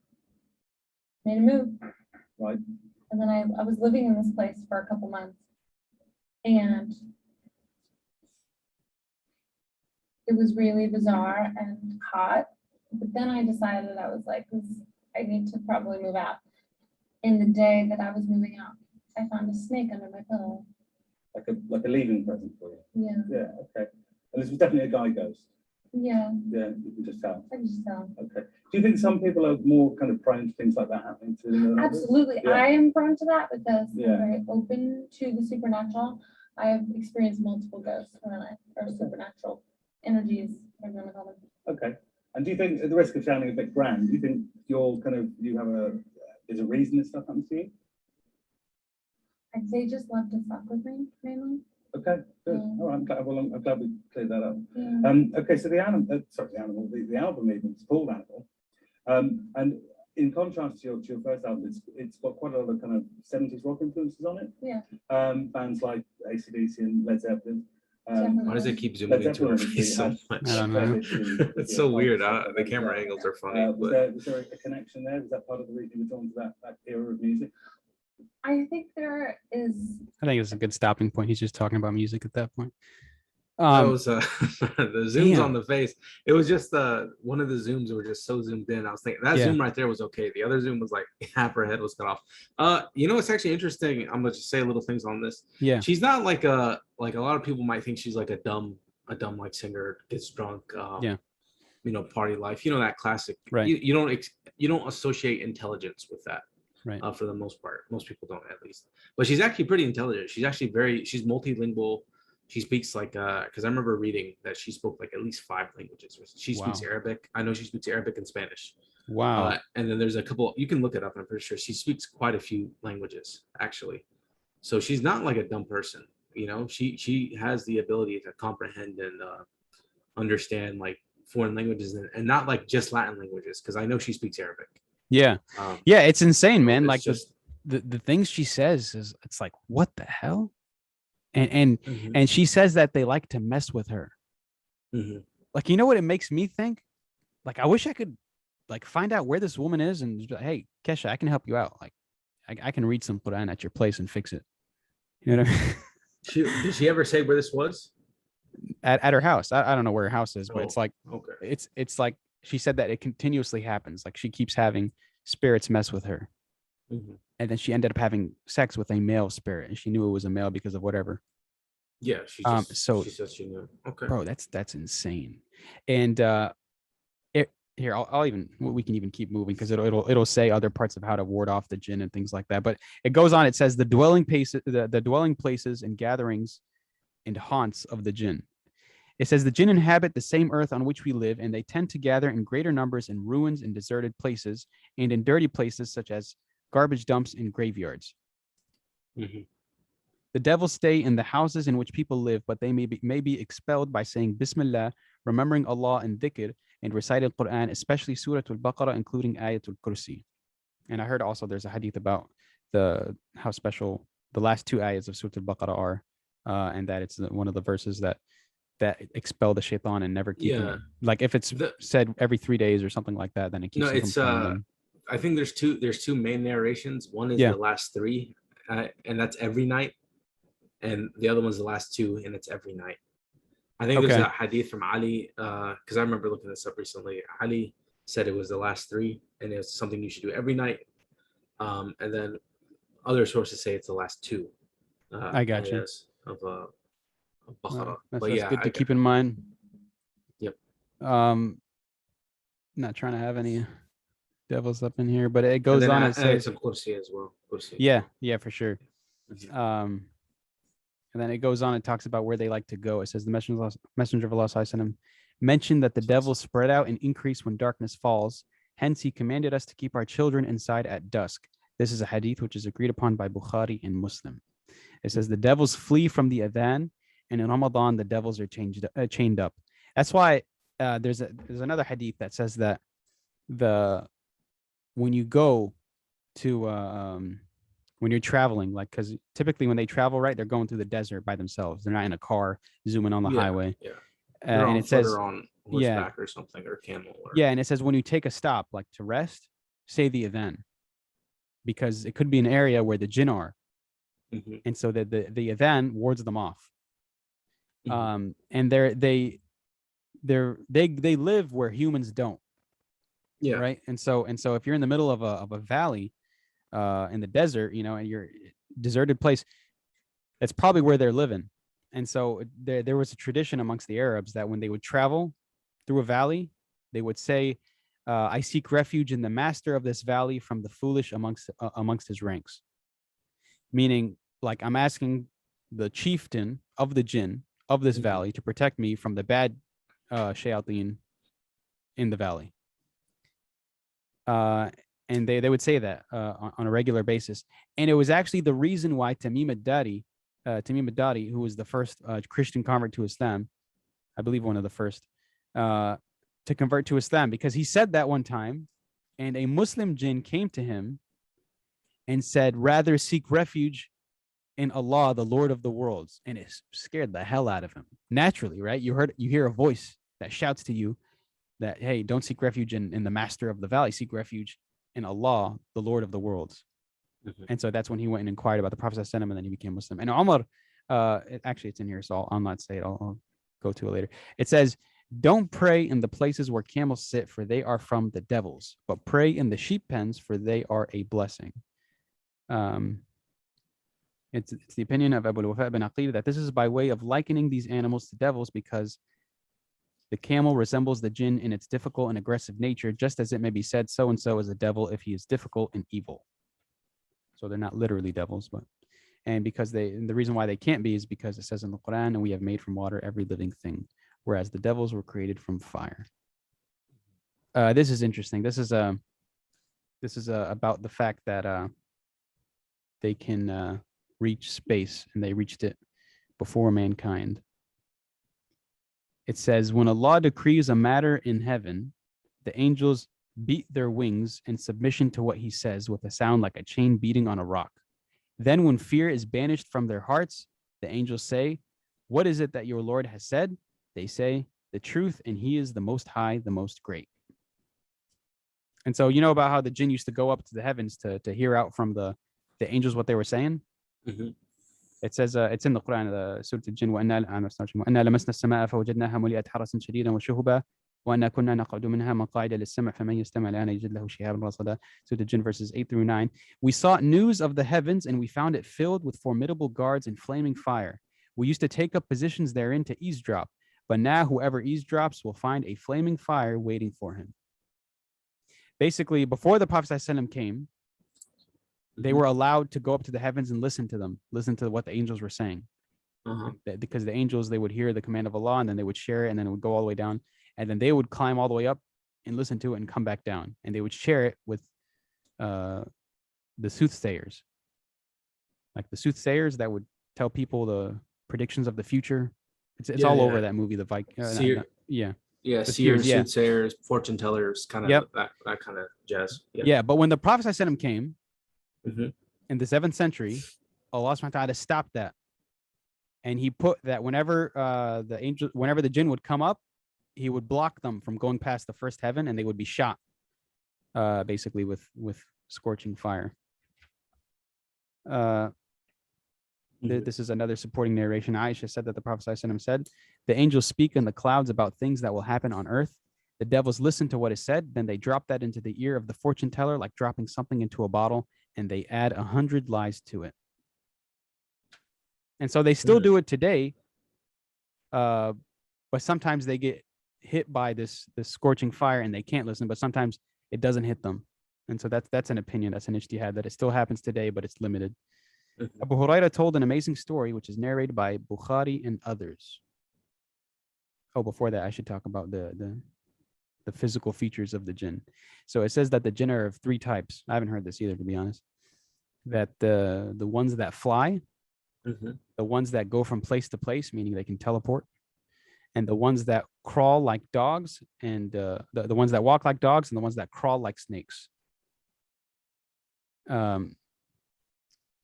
Speaker 3: made a move.
Speaker 4: Right.
Speaker 3: And then I was living in this place for a couple months. And it was really bizarre and hot. But then I decided I was like, I need to probably move out. In the day that I was moving out, I found a snake under my pillow.
Speaker 4: Like a leaving present for you.
Speaker 3: Yeah.
Speaker 4: Yeah. Okay. And this was definitely a guy ghost.
Speaker 3: Yeah,
Speaker 4: Yeah, you can just tell.
Speaker 3: I can just tell.
Speaker 4: Okay. Do you think some people are more kind of prone to things like that happening to them than others?
Speaker 3: Absolutely.
Speaker 4: Yeah.
Speaker 3: I am prone to that because
Speaker 4: Yeah.
Speaker 3: I'm very open to the supernatural. I have experienced multiple ghosts in my life, or supernatural energies, whatever you want to call them.
Speaker 4: Okay. And do you think, at the risk of sounding a bit grand, do you think there's a reason this stuff happens to you?
Speaker 3: They just love to fuck with me, mainly.
Speaker 4: Okay, good.
Speaker 3: Yeah.
Speaker 4: All right, I'm glad we cleared that up.
Speaker 3: Yeah.
Speaker 4: Okay, so the album even is called Animal. And in contrast to your first album, it's got quite a lot of kind of 70s rock influences on it.
Speaker 3: Yeah.
Speaker 4: Bands like AC/DC and Led Zeppelin.
Speaker 2: Why does it keep zooming into her face so much?
Speaker 1: I don't know.
Speaker 2: It's so weird. The camera angles are funny.
Speaker 4: Was
Speaker 2: But
Speaker 4: there a connection there? Was that part of the reason you were drawn to that era of music?
Speaker 3: I think there is.
Speaker 1: I think it's a good stopping point. He's just talking about music at that point.
Speaker 2: that was the zooms
Speaker 1: damn.
Speaker 2: on the face. It was just one of the zooms were just so zoomed in. I was thinking that
Speaker 1: Yeah.
Speaker 2: zoom right there was okay. The other zoom was like half her head was cut off. It's actually interesting. I'm gonna just say little things on this.
Speaker 1: Yeah.
Speaker 2: She's not like a lot of people might think she's like a dumb like singer, gets drunk.
Speaker 1: Yeah.
Speaker 2: Party life. That classic.
Speaker 1: Right.
Speaker 2: You don't associate intelligence with that.
Speaker 1: Right.
Speaker 2: For the most part, most people don't, at least. But she's actually pretty intelligent. She's actually she's multilingual. She speaks like because I remember reading that she spoke like at least 5 languages. She speaks
Speaker 1: Wow.
Speaker 2: Arabic. I know she speaks Arabic and Spanish.
Speaker 1: Wow.
Speaker 2: And then there's a couple. You can look it up. I'm pretty sure she speaks quite a few languages actually. So she's not like a dumb person. She has the ability to comprehend and understand like foreign languages and not like just Latin languages, because I know she speaks Arabic.
Speaker 1: Yeah. Yeah, it's insane, man.
Speaker 2: It's
Speaker 1: Like
Speaker 2: just
Speaker 1: the things she says is, it's like, what the hell? And
Speaker 2: Mhm.
Speaker 1: and she says that they like to mess with her.
Speaker 2: Mhm.
Speaker 1: Like, you know what it makes me think? like I wish I could like find out where this woman is and just be like, hey, Kesha, I can help you out. Like I can read some Quran at your place and fix it. You know what I mean?
Speaker 2: Did she ever say where this was?
Speaker 1: At her house. I don't know where her house is, but it's
Speaker 2: Oh,
Speaker 1: like
Speaker 2: okay.
Speaker 1: it's like she said that it continuously happens. Like she keeps having spirits mess with her.
Speaker 2: Mhm.
Speaker 1: And then she ended up having sex with a male spirit, and she knew it was a male because of whatever.
Speaker 2: Yeah, she
Speaker 1: So
Speaker 2: said she knew. Okay.
Speaker 1: bro, that's insane. And here I'll even we can even keep moving because it'll say other parts of how to ward off the jinn and things like that. But it goes on. It says the dwelling places and gatherings and haunts of the jinn. It says the jinn inhabit the same earth on which we live, and they tend to gather in greater numbers in ruins and deserted places, and in dirty places such as garbage dumps and graveyards.
Speaker 2: Mhm.
Speaker 1: The devils stay in the houses in which people live, but they may be expelled by saying Bismillah, remembering Allah and dhikr, and reciting Quran, especially Surah Al-Baqarah, including Ayatul Kursi. And I heard also there's a hadith about how special the last two ayahs of Surah Al-Baqarah are, and that it's one of the verses that expel the shaitan and never keep
Speaker 2: Yeah.
Speaker 1: him. Like if it's
Speaker 2: The-
Speaker 1: said every 3 days or something like that, then it keeps
Speaker 2: No,
Speaker 1: him from
Speaker 2: it's
Speaker 1: playing them.
Speaker 2: I think there's two main narrations. One is
Speaker 1: Yeah.
Speaker 2: the last three, and that's every night, and the other one's the last two, and it's every night. I think there's
Speaker 1: Okay.
Speaker 2: a hadith from Ali, because I remember looking this up recently. Ali said it was the last three, and it's something you should do every night. And then other sources say it's the last two.
Speaker 1: I got you.
Speaker 2: Ayahs of Baqarah.
Speaker 1: That's
Speaker 2: But yeah,
Speaker 1: good to keep in mind.
Speaker 2: Yep.
Speaker 1: Not trying to have any devils up in here, but it
Speaker 2: and
Speaker 1: goes
Speaker 2: then
Speaker 1: on. It
Speaker 2: it's
Speaker 1: says,
Speaker 2: of Kursi as well. Kursi.
Speaker 1: yeah, for sure.
Speaker 2: Mhm.
Speaker 1: And then it goes on and talks about where they like to go. It says the messenger of Allah sallallahu mentioned that the devils spread out and increase when darkness falls. Hence, he commanded us to keep our children inside at dusk. This is a hadith which is agreed upon by Bukhari and Muslim. It says the devils flee from the adhan, and in Ramadan the devils are chained up. That's why there's another hadith that says that when you go to when you're traveling, like because typically when they travel, right, they're going through the desert by themselves. They're not in a car zooming on the highway.
Speaker 2: Yeah.
Speaker 1: And it says
Speaker 2: on
Speaker 1: yeah,
Speaker 2: horseback or something, or camel. Or,
Speaker 1: yeah, and it says when you take a stop, like to rest, say the adhan, because it could be an area where the jinn are,
Speaker 2: Mhm.
Speaker 1: and so that the adhan wards them off.
Speaker 2: Mhm.
Speaker 1: And they live where humans don't.
Speaker 2: Yeah.
Speaker 1: Right. And so if you're in the middle of a valley in the desert, and you're deserted place, that's probably where they're living. And so there was a tradition amongst the Arabs that when they would travel through a valley, they would say, I seek refuge in the master of this valley from the foolish amongst his ranks. Meaning, like, I'm asking the chieftain of the jinn of this
Speaker 2: Mhm.
Speaker 1: valley to protect me from the bad shayateen in the valley. And they would say that on a regular basis. And it was actually the reason why Tamim ad-Dari, who was the first Christian convert to Islam, I believe one of the first, to convert to Islam, because he said that one time, and a Muslim jinn came to him and said, rather seek refuge in Allah, the Lord of the worlds. And it scared the hell out of him. Naturally, right? You hear a voice that shouts to you that, hey, don't seek refuge in the master of the valley, seek refuge in Allah, the Lord of the worlds.
Speaker 2: Mhm.
Speaker 1: And so that's when he went and inquired about the Prophet and then he became Muslim. And Umar, it's in here, so I'll not say it. I'll go to it later. It says, don't pray in the places where camels sit, for they are from the devils, but pray in the sheep pens, for they are a blessing. It's the opinion of Abu al-Wafa bin Aqil that this is by way of likening these animals to devils, because the camel resembles the jinn in its difficult and aggressive nature, just as it may be said, so-and-so is a devil if he is difficult and evil. So they're not literally devils, and because the reason why they can't be is because it says in the Quran, and we have made from water every living thing, whereas the devils were created from fire. This is interesting. This is about the fact that they can reach space, and they reached it before mankind. It says, when Allah decrees a matter in heaven, the angels beat their wings in submission to what he says with a sound like a chain beating on a rock. Then when fear is banished from their hearts, the angels say, what is it that your Lord has said? They say, the truth, and he is the most high, the most great. And so you know about how the jinn used to go up to the heavens to hear out from the angels what they were saying.
Speaker 2: Mhm.
Speaker 1: It says it's in the Quran, Surah Al-Jinn, وَأَنَّا لَمَسْنَا السَّمَاءَ فَوَجَدْنَاهَا مُلِئَتْ حَرَسًا شَدِيدًا وَشُهُبًا وَأَنَّا كُنَّا نَقْعُدُ مِنْهَا مَقَاعِدَ لِلسَّمْعِ فَمَن يَسْتَمِعِ الْآنَ يَجِدْ لَهُ شِهَابًا رَصَدًا. Surah Al-Jinn verses 8 through 9. We sought news of the heavens, and we found it filled with formidable guards and flaming fire. We used to take up positions therein to eavesdrop, but now whoever eavesdrops will find a flaming fire waiting for him. Basically, before the Prophet ﷺ came, they were allowed to go up to the heavens and listen to what the angels were saying. Because the angels, they would hear the command of Allah, and then they would share it, and then it would go all the way down, and then they would climb all the way up and listen to it and come back down, and they would share it with the soothsayers, like the soothsayers that would tell people the predictions of the future. It's all over that movie, the Viking.
Speaker 2: Yeah,
Speaker 1: the
Speaker 2: seers,
Speaker 1: yeah.
Speaker 2: soothsayers, fortune tellers, kind of
Speaker 1: Yep.
Speaker 2: that kind of jazz.
Speaker 1: Yeah, but when the Prophet ﷺ came
Speaker 2: Mhm.
Speaker 1: in the 7th century, Allah subhanahu wa ta'ala stopped that. And he put that whenever the jinn would come up, he would block them from going past the first heaven, and they would be shot, basically with scorching fire. This is another supporting narration. Aisha said that the Prophet ﷺ said, "The angels speak in the clouds about things that will happen on earth. The devils listen to what is said, then they drop that into the ear of the fortune teller, like dropping something into a bottle, and they add 100 lies to it." And so they still do it today, but sometimes they get hit by this scorching fire and they can't listen, but sometimes it doesn't hit them. And so that's an opinion, that's an ijtihad, that it still happens today, but it's limited. Abu Hurairah told an amazing story, which is narrated by Bukhari and others. Oh, before that, I should talk about the physical features of the jinn. So it says that the jinn are of 3 types. I haven't heard this either, to be honest. That the ones that fly, the ones that go from place to place, meaning they can teleport, and the ones that crawl like dogs, and the ones that walk like dogs, and the ones that crawl like snakes.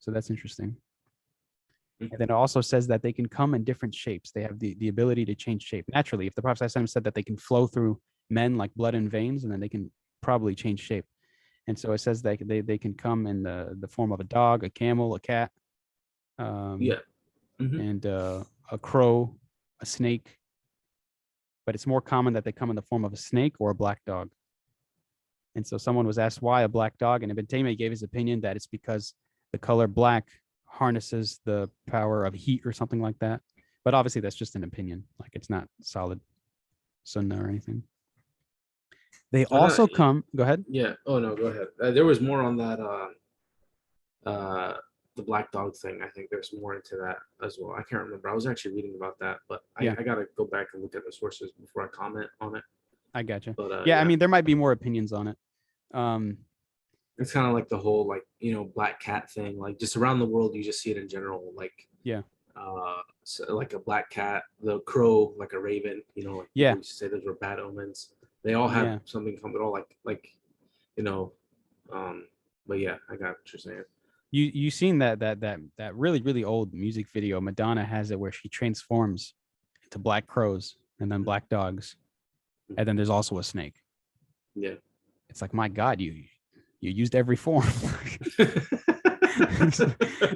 Speaker 1: So that's interesting. And then it also says that they can come in different shapes. They have the ability to change shape naturally. If the Prophet ﷺ said that they can flow through men like blood and veins, and then they can probably change shape. And so it says that they can come in the form of a dog, a camel, a cat, and a crow, a snake. But it's more common that they come in the form of a snake or a black dog. And so someone was asked why a black dog, and Ibn Taymiyyah gave his opinion that it's because the color black harnesses the power of heat or something like that. But obviously that's just an opinion. Like, it's not solid sunnah or anything. They also come. Go ahead.
Speaker 2: Yeah. Oh no, go ahead. There was more on that. The black dog thing. I think there's more into that as well. I can't remember. I was actually reading about that, but I gotta go back and look at the sources before I comment on it.
Speaker 1: I gotcha.
Speaker 2: But
Speaker 1: I mean, there might be more opinions on it.
Speaker 2: It's kind of like the whole, like, black cat thing. Like, just around the world, you just see it in general. Like, so like a black cat, the crow, like a raven. Like people used to say those were bad omens. They all have something come. They're all like. But yeah, I got what you're saying.
Speaker 1: You seen that really, really old music video? Madonna has it where she transforms into black crows and then black dogs, and then there's also a snake.
Speaker 2: Yeah,
Speaker 1: it's like, my God, you used every form.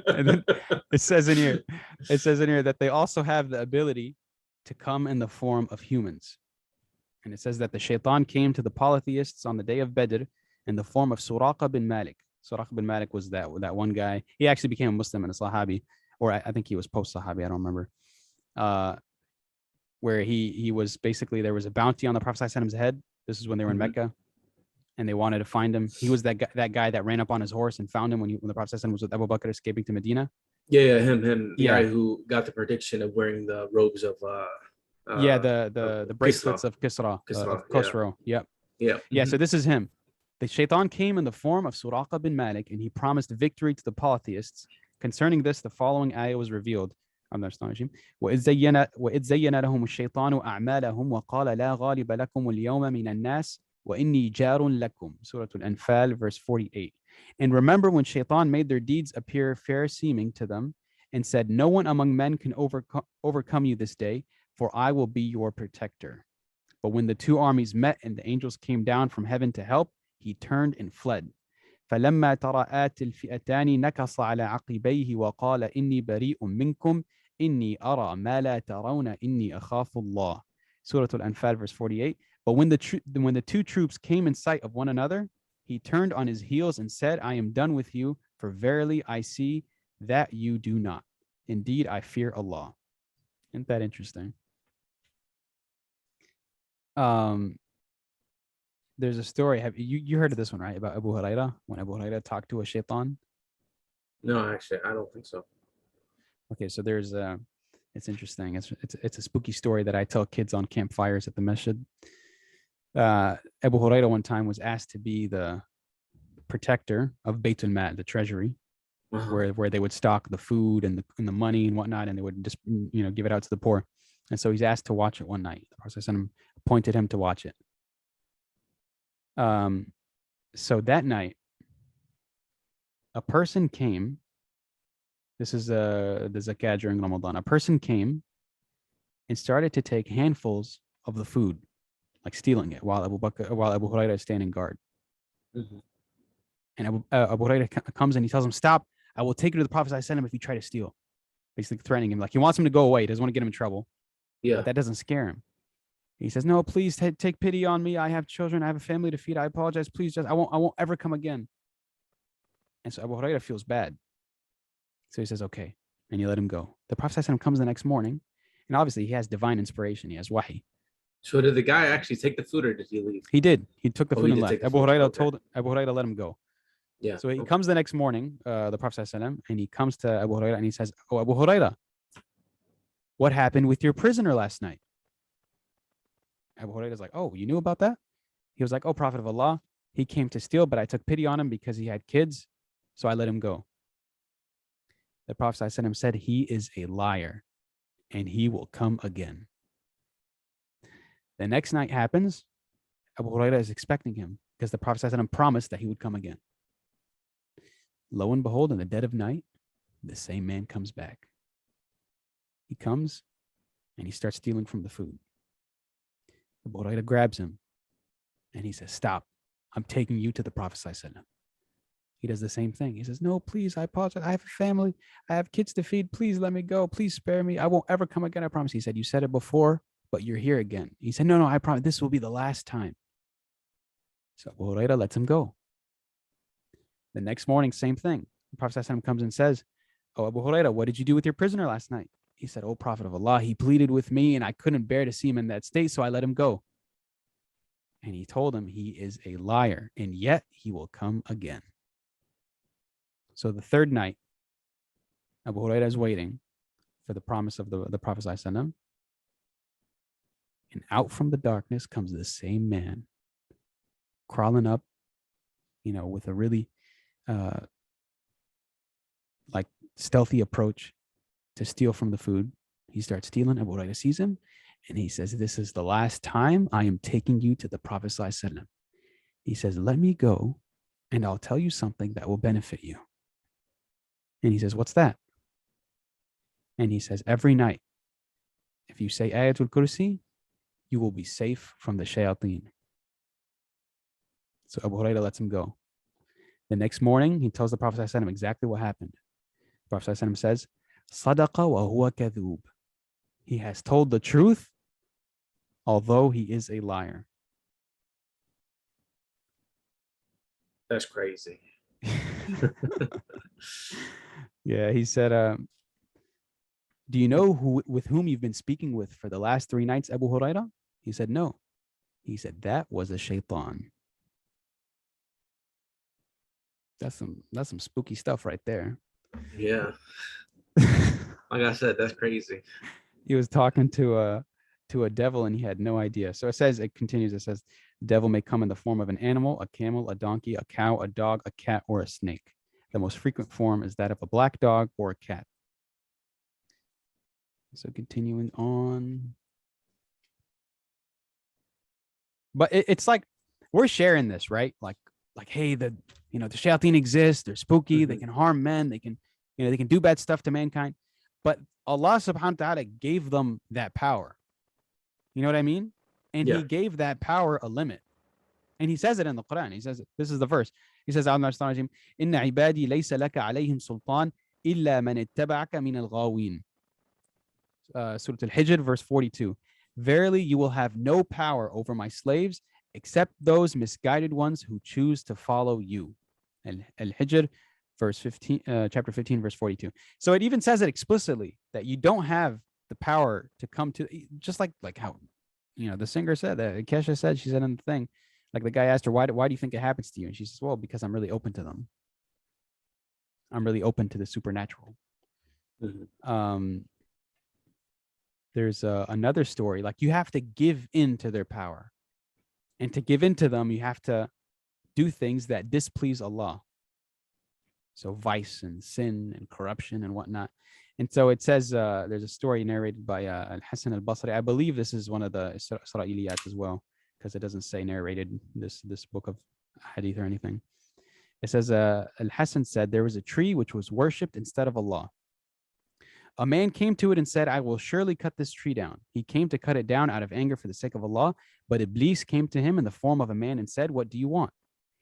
Speaker 1: And then it says in here that they also have the ability to come in the form of humans. And it says that the Shaitaan came to the polytheists on the day of Badr in the form of Suraqa bin Malik. Suraqa bin Malik was that one guy. He actually became a Muslim and a Sahabi, or I think he was post-Sahabi, I don't remember. Where he was basically, there was a bounty on the Prophet ﷺ's head. This is when they were in Mecca, and they wanted to find him. He was that guy that ran up on his horse and found him when the Prophet ﷺ was with Abu Bakr escaping to Medina.
Speaker 2: Yeah, him. The guy who got the prediction of wearing the robes of
Speaker 1: the bracelets of Kisra, of Khosrow. Yeah. So this is him. The Shaitan came in the form of Suraqa bin Malik, and he promised victory to the polytheists. Concerning this, the following ayah was revealed. وَإِذْ زَيَّنَ لَهُمُ الشَّيْطَانُ أَعْمَالَهُمْ وَقَالَ لَا غَالِبَ لَكُمُ الْيَوْمَ مِنَ النَّاسِ وَإِنِّي جَارٌ لَكُمْ. Surah Al-Anfal, verse 48. And remember when Shaitan made their deeds appear fair seeming to them, and said, no one among men can overcome you this day, for I will be your protector. But when the two armies met and the angels came down from heaven to help, he turned and fled. فلما تراءت الفئتان نكص على عقبيه وقال إني بريء منكم إني أرى ما لا ترون إني أخاف الله. Surah Al-Anfal, verse 48. But when the two troops came in sight of one another, he turned on his heels and said, I am done with you, for verily I see that you do not. Indeed, I fear Allah. Isn't that interesting? There's a story. Have you heard of this one, right? About Abu Hurairah, when Abu Hurairah talked to a shaitan?
Speaker 2: No, actually, I don't think so.
Speaker 1: Okay, so there's it's interesting. It's a spooky story that I tell kids on campfires at the masjid. Abu Hurairah one time was asked to be the protector of Baytul Mal, the treasury, where they would stock the food and the money and whatnot, and they would just give it out to the poor. And so he's asked to watch it one night. The Prophet appointed him to watch it. So that night, a person came. This is the zakat during Ramadan. A person came and started to take handfuls of the food, like stealing it, while Abu Hurairah is standing guard.
Speaker 2: Mm-hmm.
Speaker 1: And Abu Hurairah comes and he tells him, "Stop! I will take you to the Prophet ﷺ if you try to steal." Basically threatening him, like he wants him to go away. He doesn't want to get him in trouble.
Speaker 2: Yeah,
Speaker 1: but that doesn't scare him. He says, "No, please take pity on me. I have children. I have a family to feed. I apologize. Please, I won't ever come again." And so Abu Hurairah feels bad. So he says, "Okay," and you let him go. The Prophet ﷺ comes the next morning, and obviously he has divine inspiration. He has wahi.
Speaker 2: So did the guy actually take the food, or did he leave?
Speaker 1: He did. He took the food and left. Abu Hurairah told Abu Hurairah let him go.
Speaker 2: Yeah.
Speaker 1: So he comes the next morning, the Prophet ﷺ, and he comes to Abu Hurairah and he says, "Oh, Abu Hurairah, what happened with your prisoner last night?" Abu Hurairah is like, "Oh, you knew about that?" He was like, "Oh, Prophet of Allah, he came to steal, but I took pity on him because he had kids, so I let him go." The Prophet ﷺ said, "He is a liar, and he will come again." The next night happens. Abu Hurairah is expecting him because the Prophet ﷺ promised that he would come again. Lo and behold, in the dead of night, the same man comes back. He comes and he starts stealing from the food. Abu Hurairah grabs him and he says, "Stop. I'm taking you to the Prophet ﷺ." He does the same thing. He says, "No, please, I apologize. I have a family. I have kids to feed. Please let me go. Please spare me. I won't ever come again. I promise." He said, "You said it before, but you're here again." He said, No, I promise. This will be the last time. So Abu Hurairah lets him go. The next morning, same thing. The Prophet ﷺ comes and says, "Oh, Abu Hurairah, what did you do with your prisoner last night?" He said, "Oh, Prophet of Allah, he pleaded with me and I couldn't bear to see him in that state, so I let him go." And he told him he is a liar, and yet he will come again. So the third night, Abu Hurairah is waiting for the promise of the Prophet ﷺ. And out from the darkness comes the same man, crawling up, with a really like stealthy approach to steal from the food. He starts stealing. Abu Hurairah sees him and he says, "This is the last time I am taking you to the Prophet ﷺ." He says, "Let me go and I'll tell you something that will benefit you." And he says, "What's that?" And he says, "Every night, if you say Ayatul Kursi, you will be safe from the Shaitaan." So Abu Hurairah lets him go. The next morning, he tells the Prophet ﷺ exactly what happened. The Prophet ﷺ says, "Sadaqa wa huwa kadhub." He has told the truth, although he is a liar.
Speaker 2: That's crazy.
Speaker 1: Yeah, he said, "Do you know with whom you've been speaking with for the last 3 nights, Abu Hurairah?" He said, "No." He said, "That was a shaitan." That's some spooky stuff right there.
Speaker 2: Yeah. Like I said, that's crazy.
Speaker 1: He was talking to a devil and he had no idea. So it continues, the devil may come in the form of an animal, a camel, a donkey, a cow, a dog, a cat, or a snake. The most frequent form is that of a black dog or a cat. So continuing on. But it's like we're sharing this, right? Like, hey, the shayateen exist, they're spooky, they can harm men, they can do bad stuff to mankind. But Allah subhanahu wa ta'ala gave them that power. You know what I mean? And He gave that power a limit. And And he says it in the Quran. He says, this is the verse. He says, إِنَّ عِبَادِي لَيْسَ لَكَ عَلَيْهِمْ سُلْطَانٌ إِلَّا مَنِ اتَّبَعَكَ مِنَ الْغَاوِينَ. Surah Al-Hijr, verse 42. Verily, you will have no power over my slaves except those misguided ones who choose to follow you. Al-Hijr, verse 15, chapter 15, verse 42. So it even says it explicitly that you don't have the power to come to, just like how, the singer said that. Kesha said, she said in the thing, like the guy asked her, why do you think it happens to you? And she says, well, because I'm really open to them. I'm really open to the supernatural.
Speaker 2: Mhm.
Speaker 1: There's another story, like you have to give in to their power, and to give in to them, you have to do things that displease Allah. So vice and sin and corruption and whatnot. And so it says, there's a story narrated by Al-Hasan al-Basri. I believe this is one of the Isra'iliyat as well, because it doesn't say narrated this book of hadith or anything. It says, Al-Hasan said, there was a tree which was worshipped instead of Allah. A man came to it and said, I will surely cut this tree down. He came to cut it down out of anger for the sake of Allah, but Iblis came to him in the form of a man and said, what do you want?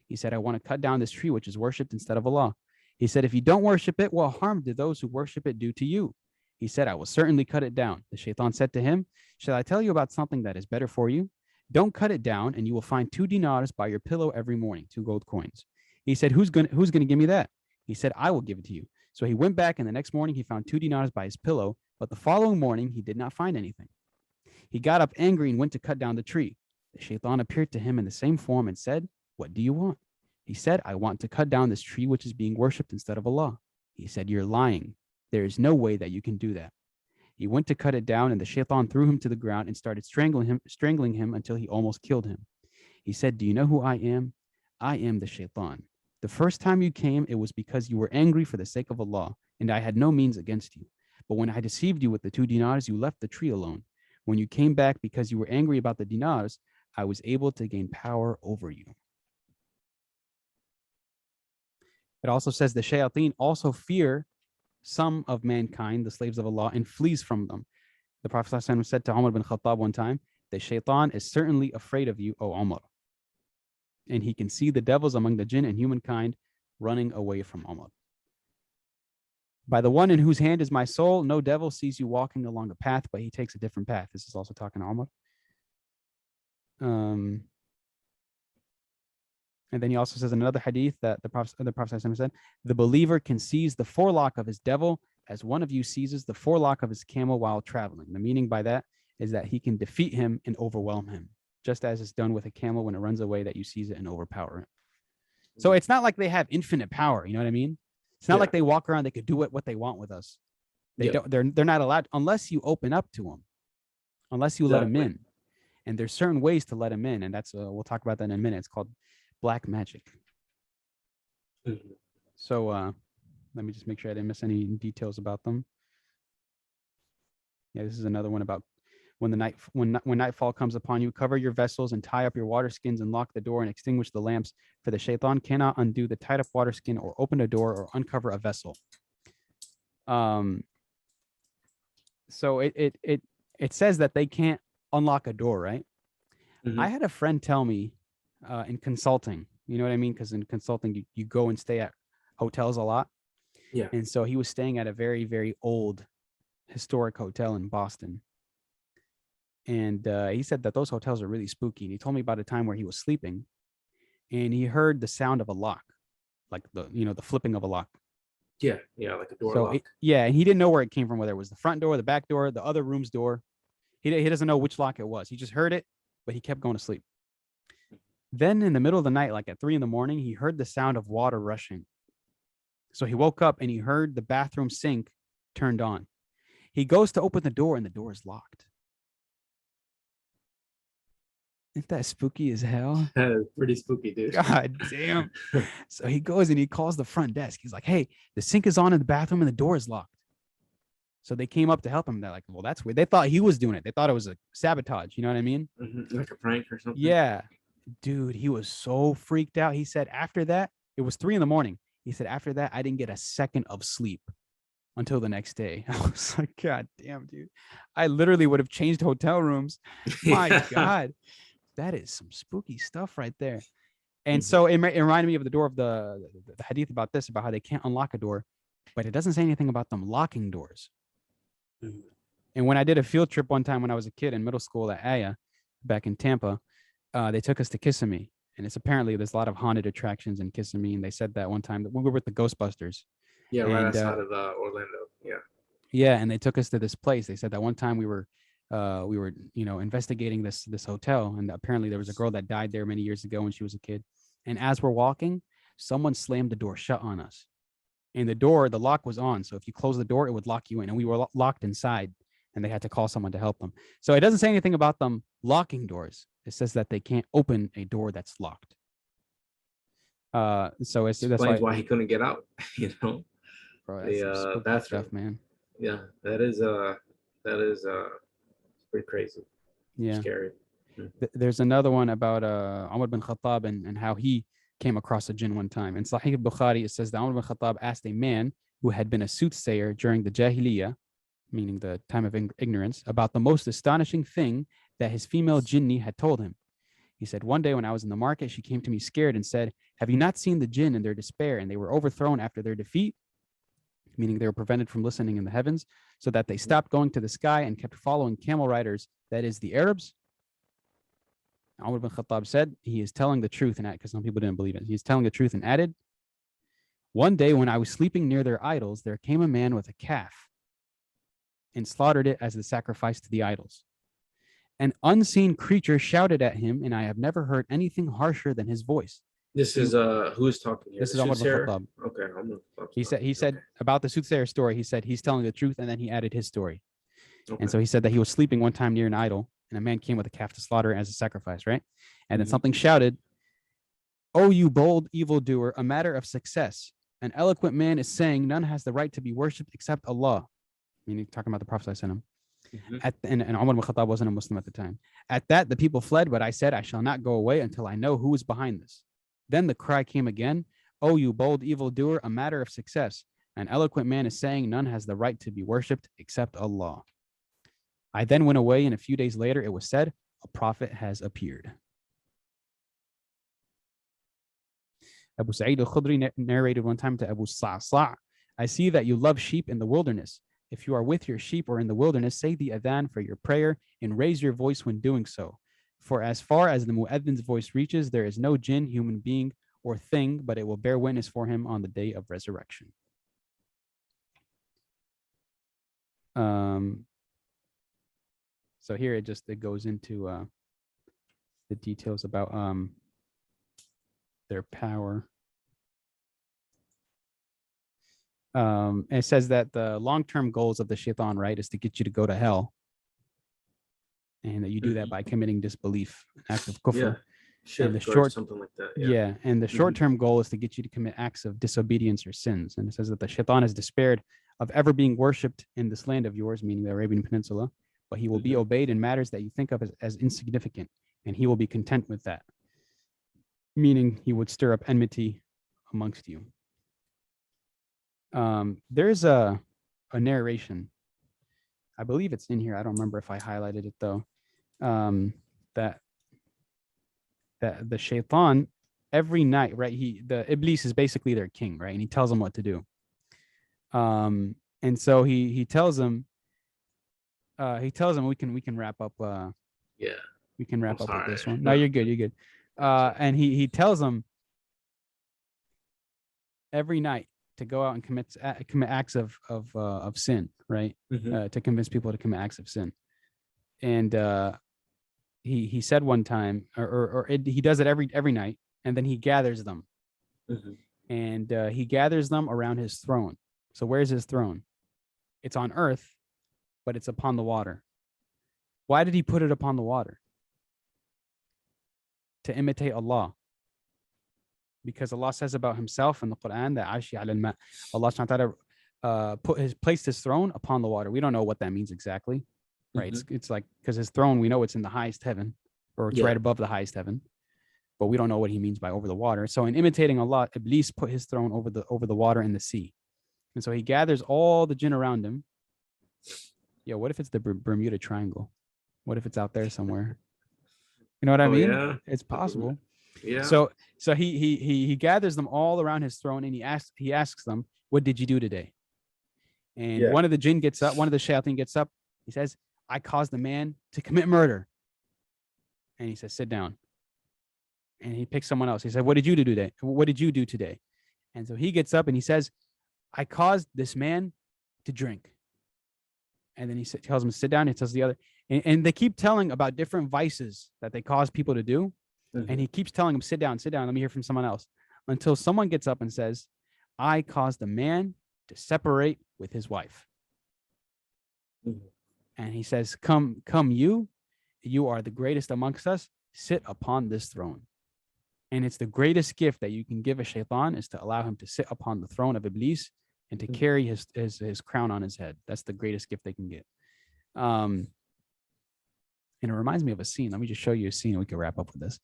Speaker 1: He said, I want to cut down this tree which is worshipped instead of Allah. He said, if you don't worship it, what harm do those who worship it do to you? He said, I will certainly cut it down. The Shaitan said to him, shall I tell you about something that is better for you? Don't cut it down, and you will find 2 dinars by your pillow every morning, 2 gold coins. He said, who's going to give me that? He said, I will give it to you. So he went back, and the next morning he found 2 dinars by his pillow, but the following morning he did not find anything. He got up angry and went to cut down the tree. The Shaitan appeared to him in the same form and said, what do you want? He said, I want to cut down this tree which is being worshipped instead of Allah. He said, you're lying. There is no way that you can do that. He went to cut it down, and the Shaitan threw him to the ground and started strangling him until he almost killed him. He said, do you know who I am? I am the Shaitan. The first time you came, it was because you were angry for the sake of Allah, and I had no means against you. But when I deceived you with the 2 dinars, you left the tree alone. When you came back because you were angry about the dinars, I was able to gain power over you. It also says the shayateen also fear some of mankind, the slaves of Allah, and flees from them. The Prophet ﷺ said to Umar bin Khattab one time, the shaitan is certainly afraid of you, O Umar. And he can see the devils among the jinn and humankind running away from Umar. By the one in whose hand is my soul, no devil sees you walking along a path, but he takes a different path. This is also talking to Umar. And then he also says in another hadith that the Prophet said, the believer can seize the forelock of his devil as one of you seizes the forelock of his camel while traveling. The meaning by that is that he can defeat him and overwhelm him, just as it's done with a camel when it runs away, that you seize it and overpower it. So it's not like they have infinite power. You know what I mean? It's not like they walk around, they could do what they want with us. They're not allowed unless you open up to them, unless you let them in. And there's certain ways to let them in. And that's, we'll talk about that in a minute. It's called black magic. So let me just make sure I didn't miss any details about them. Yeah, this is another one about when nightfall comes upon you, cover your vessels and tie up your water skins and lock the door and extinguish the lamps, for the shaitan cannot undo the tied up water skin or open a door or uncover a vessel. So it says that they can't unlock a door, right? I had a friend tell me in consulting, you know what I mean? Because in consulting, you go and stay at hotels a lot.
Speaker 2: Yeah.
Speaker 1: And so he was staying at a very, very old historic hotel in Boston. And he said that those hotels are really spooky. And he told me about a time where he was sleeping and he heard the sound of a lock, like the flipping of a lock.
Speaker 2: Yeah, like a door lock.
Speaker 1: And he didn't know where it came from, whether it was the front door, the back door, the other room's door. He doesn't know which lock it was. He just heard it, but he kept going to sleep. Then in the middle of the night, like at 3 a.m, he heard the sound of water rushing. So he woke up and he heard the bathroom sink turned on. He goes to open the door and the door is locked. Isn't that spooky as hell?
Speaker 2: Pretty spooky, dude.
Speaker 1: God damn. So he goes and he calls the front desk. He's like, hey, the sink is on in the bathroom and the door is locked. So they came up to help him. They're like, well, that's weird. They thought he was doing it. They thought it was a sabotage. You know what I mean?
Speaker 2: Like a prank or something.
Speaker 1: Yeah. Dude, he was so freaked out. He said after that, it was 3 a.m. He said, after that, I didn't get a second of sleep until the next day. I was like, God damn, dude. I literally would have changed hotel rooms. My God. that is some spooky stuff right there. And so it reminded me of the door of the hadith about this, about how they can't unlock a door, but it doesn't say anything about them locking doors. And when I did a field trip one time when I was a kid in middle school at Ayah back in Tampa, they took us to Kissimmee. And it's apparently there's a lot of haunted attractions in Kissimmee. And they said that one time that we were with the Ghostbusters.
Speaker 2: Yeah,
Speaker 1: and,
Speaker 2: right outside of Orlando. Yeah.
Speaker 1: Yeah, and they took us to this place. They said that one time we were investigating this hotel, and apparently there was a girl that died there many years ago when she was a kid. And as we're walking, someone slammed the door shut on us. And the lock was on. So if you close the door, it would lock you in. And we were locked inside, and they had to call someone to help them. So it doesn't say anything about them locking doors. It says that they can't open a door that's locked. So that's
Speaker 2: why he couldn't get out, you know.
Speaker 1: Bro, that's some
Speaker 2: bathroom
Speaker 1: stuff, man.
Speaker 2: Yeah, that is pretty crazy.
Speaker 1: Yeah,
Speaker 2: scary.
Speaker 1: There's another one about Umar bin Khattab and how he came across a jinn one time. In Sahih Bukhari, it says that Umar bin Khattab asked a man who had been a soothsayer during the Jahiliyyah, meaning the time of ignorance, about the most astonishing thing that his female jinni had told him. He said, one day when I was in the market, she came to me scared and said, have you not seen the jinn in their despair? And they were overthrown after their defeat, meaning they were prevented from listening in the heavens, so that they stopped going to the sky and kept following camel riders, that is the Arabs. Umar bin Khattab said, he is telling the truth, and because some people didn't believe it. He's telling the truth and added, one day when I was sleeping near their idols, there came a man with a calf and slaughtered it as the sacrifice to the idols. An unseen creature shouted at him, and I have never heard anything harsher than his voice.
Speaker 2: This is who is talking here?
Speaker 1: This is Umar bin Khattab.
Speaker 2: Okay.
Speaker 1: He said about the soothsayer story, he said he's telling the truth, and then he added his story. And so he said that he was sleeping one time near an idol, and a man came with a calf to slaughter as a sacrifice, right? And then something shouted, "Oh, you bold evildoer, a matter of success. An eloquent man is saying none has the right to be worshipped except Allah." Meaning talking about the Prophet ﷺ. And Umar bin Khattab wasn't a Muslim at the time. At that, the people fled, but I said, I shall not go away until I know who is behind this. Then the cry came again, "Oh, you bold evildoer, a matter of success. An eloquent man is saying none has the right to be worshipped except Allah." I then went away, and a few days later, it was said, a prophet has appeared. Abu Sa'id al-Khudri narrated one time to Abu Sa'sa', I see that you love sheep in the wilderness. If you are with your sheep or in the wilderness, say the adhan for your prayer and raise your voice when doing so. For as far as the mu'adhin's voice reaches, there is no jinn, human being, or thing, but it will bear witness for him on the day of resurrection. So here it goes into the details about their power. It says that the long-term goals of the shaitan, right, is to get you to go to hell. And that you do that by committing disbelief, an act of kufr. And the
Speaker 2: something like that.
Speaker 1: Yeah. And the short-term goal is to get you to commit acts of disobedience or sins. And it says that the shaitan has despaired of ever being worshipped in this land of yours, meaning the Arabian Peninsula, but he will be obeyed in matters that you think of as insignificant, and he will be content with that. Meaning he would stir up enmity amongst you. There's a narration. I believe it's in here. I don't remember if I highlighted it though. That the shaitan every night, right? The Iblis is basically their king, right? And he tells them what to do. And so he tells them we can wrap up. We can wrap up with this one. No, you're good. And he tells them every night to go out and commit acts of sin, right? To convince people to commit acts of sin. And he said one time, he does it every night, and then he gathers them, and he gathers them around his throne. So where's his throne? It's on earth, but it's upon the water. Why did he put it upon the water? To imitate Allah. Because Allah says about himself in the Quran that Ashi al-ma. Allah subhanahu wa ta'ala placed his throne upon the water. We don't know what that means exactly, right? It's like, because his throne, we know it's in the highest heaven, or it's right above the highest heaven, but we don't know what he means by over the water. So in imitating Allah, Iblis put his throne over the water and the sea. And so he gathers all the jinn around him. What if it's the Bermuda Triangle? What if it's out there somewhere? You know what I
Speaker 2: Oh
Speaker 1: mean?
Speaker 2: yeah.
Speaker 1: It's possible.
Speaker 2: Yeah.
Speaker 1: So he gathers them all around his throne and he asks them, "What did you do today?" And
Speaker 2: Yeah.
Speaker 1: one of the jinn gets up, one of the shayateen gets up. He says, "I caused the man to commit murder." And he says, "Sit down." And he picks someone else. He said, "What did you do today? What did you do today?" And so he gets up and he says, "I caused this man to drink." And then tells him to sit down. He tells the other, and they keep telling about different vices that they cause people to do. And he keeps telling him, sit down, let me hear from someone else. Until someone gets up and says, "I caused a man to separate with his wife." And he says, come, you are the greatest amongst us. Sit upon this throne. And it's the greatest gift that you can give a shaitan is to allow him to sit upon the throne of Iblis and to carry his crown on his head. That's the greatest gift they can get. And it reminds me of a scene. Let me just show you a scene. We can wrap up with this.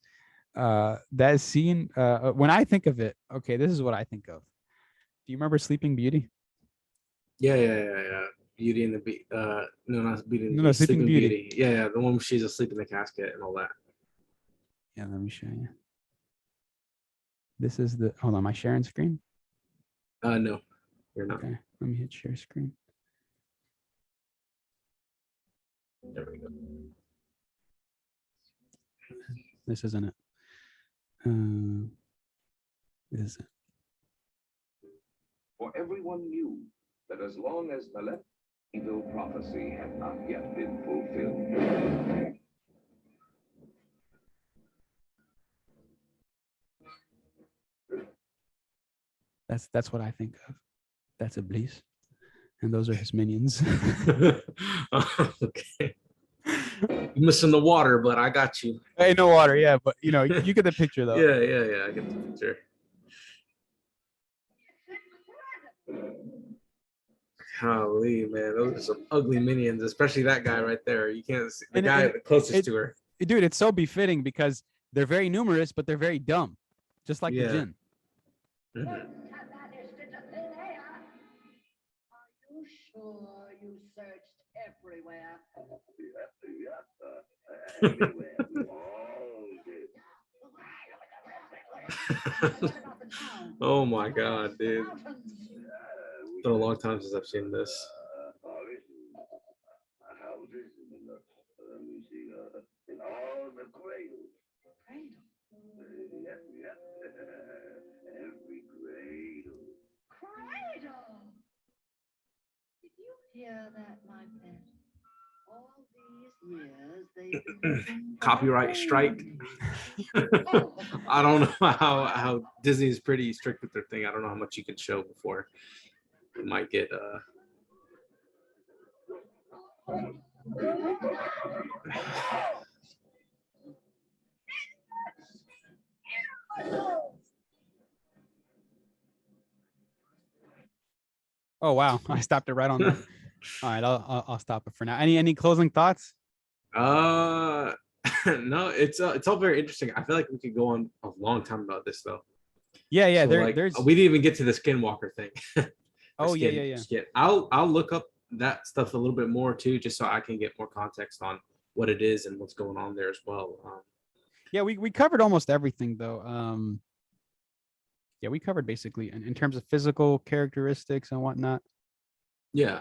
Speaker 1: That scene, when I think of it, okay, this is what I think of. Do you remember Sleeping Beauty?
Speaker 2: Yeah. Beauty and the Beast. No, not Beauty and the
Speaker 1: No,
Speaker 2: Beast.
Speaker 1: Sleeping Beauty.
Speaker 2: Yeah, the one where she's asleep in the casket and all that.
Speaker 1: Yeah, let me show you. This is the, hold on, am I sharing screen?
Speaker 2: No, you're not.
Speaker 1: Okay, let me hit share screen.
Speaker 2: There we go.
Speaker 1: This isn't it. This is it.
Speaker 5: For everyone knew that as long as the evil prophecy had not yet been fulfilled.
Speaker 1: That's what I think of. That's Iblis. And those are his minions.
Speaker 2: Okay. You're missing the water, but I got you.
Speaker 1: Ain't no water, yeah, but you know, you get the picture though.
Speaker 2: Yeah. I get the picture. Golly, man, those are some ugly minions, especially that guy right there. You can't see the guy closest to her.
Speaker 1: Dude, it's so befitting because they're very numerous, but they're very dumb, just like the Jinn.
Speaker 2: Mhm.
Speaker 6: Are you sure you searched everywhere?
Speaker 2: Oh my God, dude. It's been a long time since I've seen this.
Speaker 6: Cradle! Did you hear that, my pet? All these years they've been looking for
Speaker 2: Copyright
Speaker 6: a
Speaker 2: strike.
Speaker 6: cradle.
Speaker 2: I don't know how Disney is pretty strict with their thing. I don't know how much you can show before you might get
Speaker 1: Oh wow, I stopped it right on that. All right, I'll stop it for now. Any closing thoughts?
Speaker 2: no, it's all very interesting. I feel like we could go on a long time about this though.
Speaker 1: Yeah.
Speaker 2: So, like,
Speaker 1: There's.
Speaker 2: we didn't even get to the Skinwalker thing.
Speaker 1: Oh yeah.
Speaker 2: Skin. I'll look up that stuff a little bit more too, just so I can get more context on what it is and what's going on there as well.
Speaker 1: Yeah, we covered almost everything though. Yeah, we covered basically in terms of physical characteristics and whatnot.
Speaker 2: Yeah.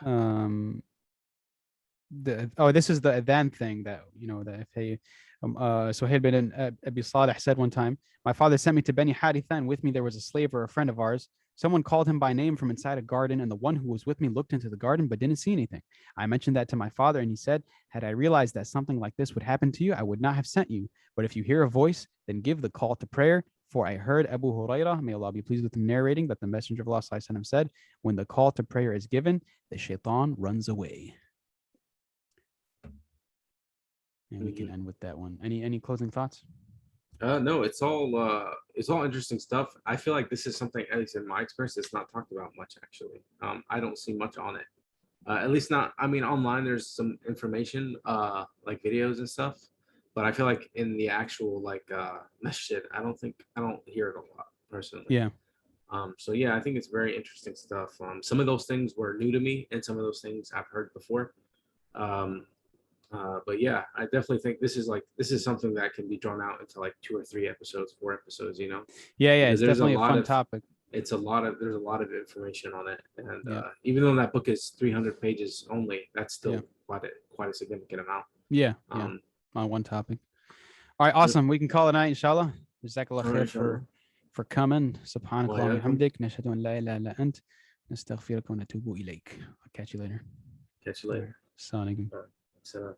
Speaker 1: This is the adhan thing that that if he Suhail bin Abi Salih said one time, my father sent me to Beni Haritha, and with me there was a slave or a friend of ours. Someone called him by name from inside a garden, and the one who was with me looked into the garden but didn't see anything. I mentioned that to my father, and he said, had I realized that something like this would happen to you, I would not have sent you. But if you hear a voice, then give the call to prayer. For I heard Abu Hurairah, may Allah be pleased with him, narrating that the Messenger of Allah said, when the call to prayer is given, the shaitan runs away. And we can end with that one. Any closing thoughts?
Speaker 2: No, it's all interesting stuff. I feel like this is something, at least in my experience, that's not talked about much actually. I don't see much on it. At least not, I mean, online there's some information, like videos and stuff, but I feel like in the actual masjid, I don't hear it a lot personally.
Speaker 1: Yeah.
Speaker 2: So yeah, I think it's very interesting stuff. Some of those things were new to me, and some of those things I've heard before. But yeah, I definitely think this is something that can be drawn out into like 2 or 3 episodes, 4 episodes, you know,
Speaker 1: Yeah,
Speaker 2: because
Speaker 1: it's definitely a fun topic.
Speaker 2: there's a lot of information on it, and
Speaker 1: Yeah.
Speaker 2: even though that book is 300 pages only, that's still
Speaker 1: Yeah.
Speaker 2: quite a significant amount.
Speaker 1: Yeah,
Speaker 2: Um,
Speaker 1: on one topic. All right, awesome. We can call it a night, inshallah. Jazakallah
Speaker 2: all
Speaker 1: khair
Speaker 2: right, inshallah.
Speaker 1: for coming. سبحانك اللهم
Speaker 2: وإياكم.
Speaker 1: وبحمدك نشهد أن لا إله إلا أنت نستغفرك ونتوب إليك. I'll catch you later.
Speaker 2: Catch you later.
Speaker 1: Assalamu alaikum.
Speaker 2: So.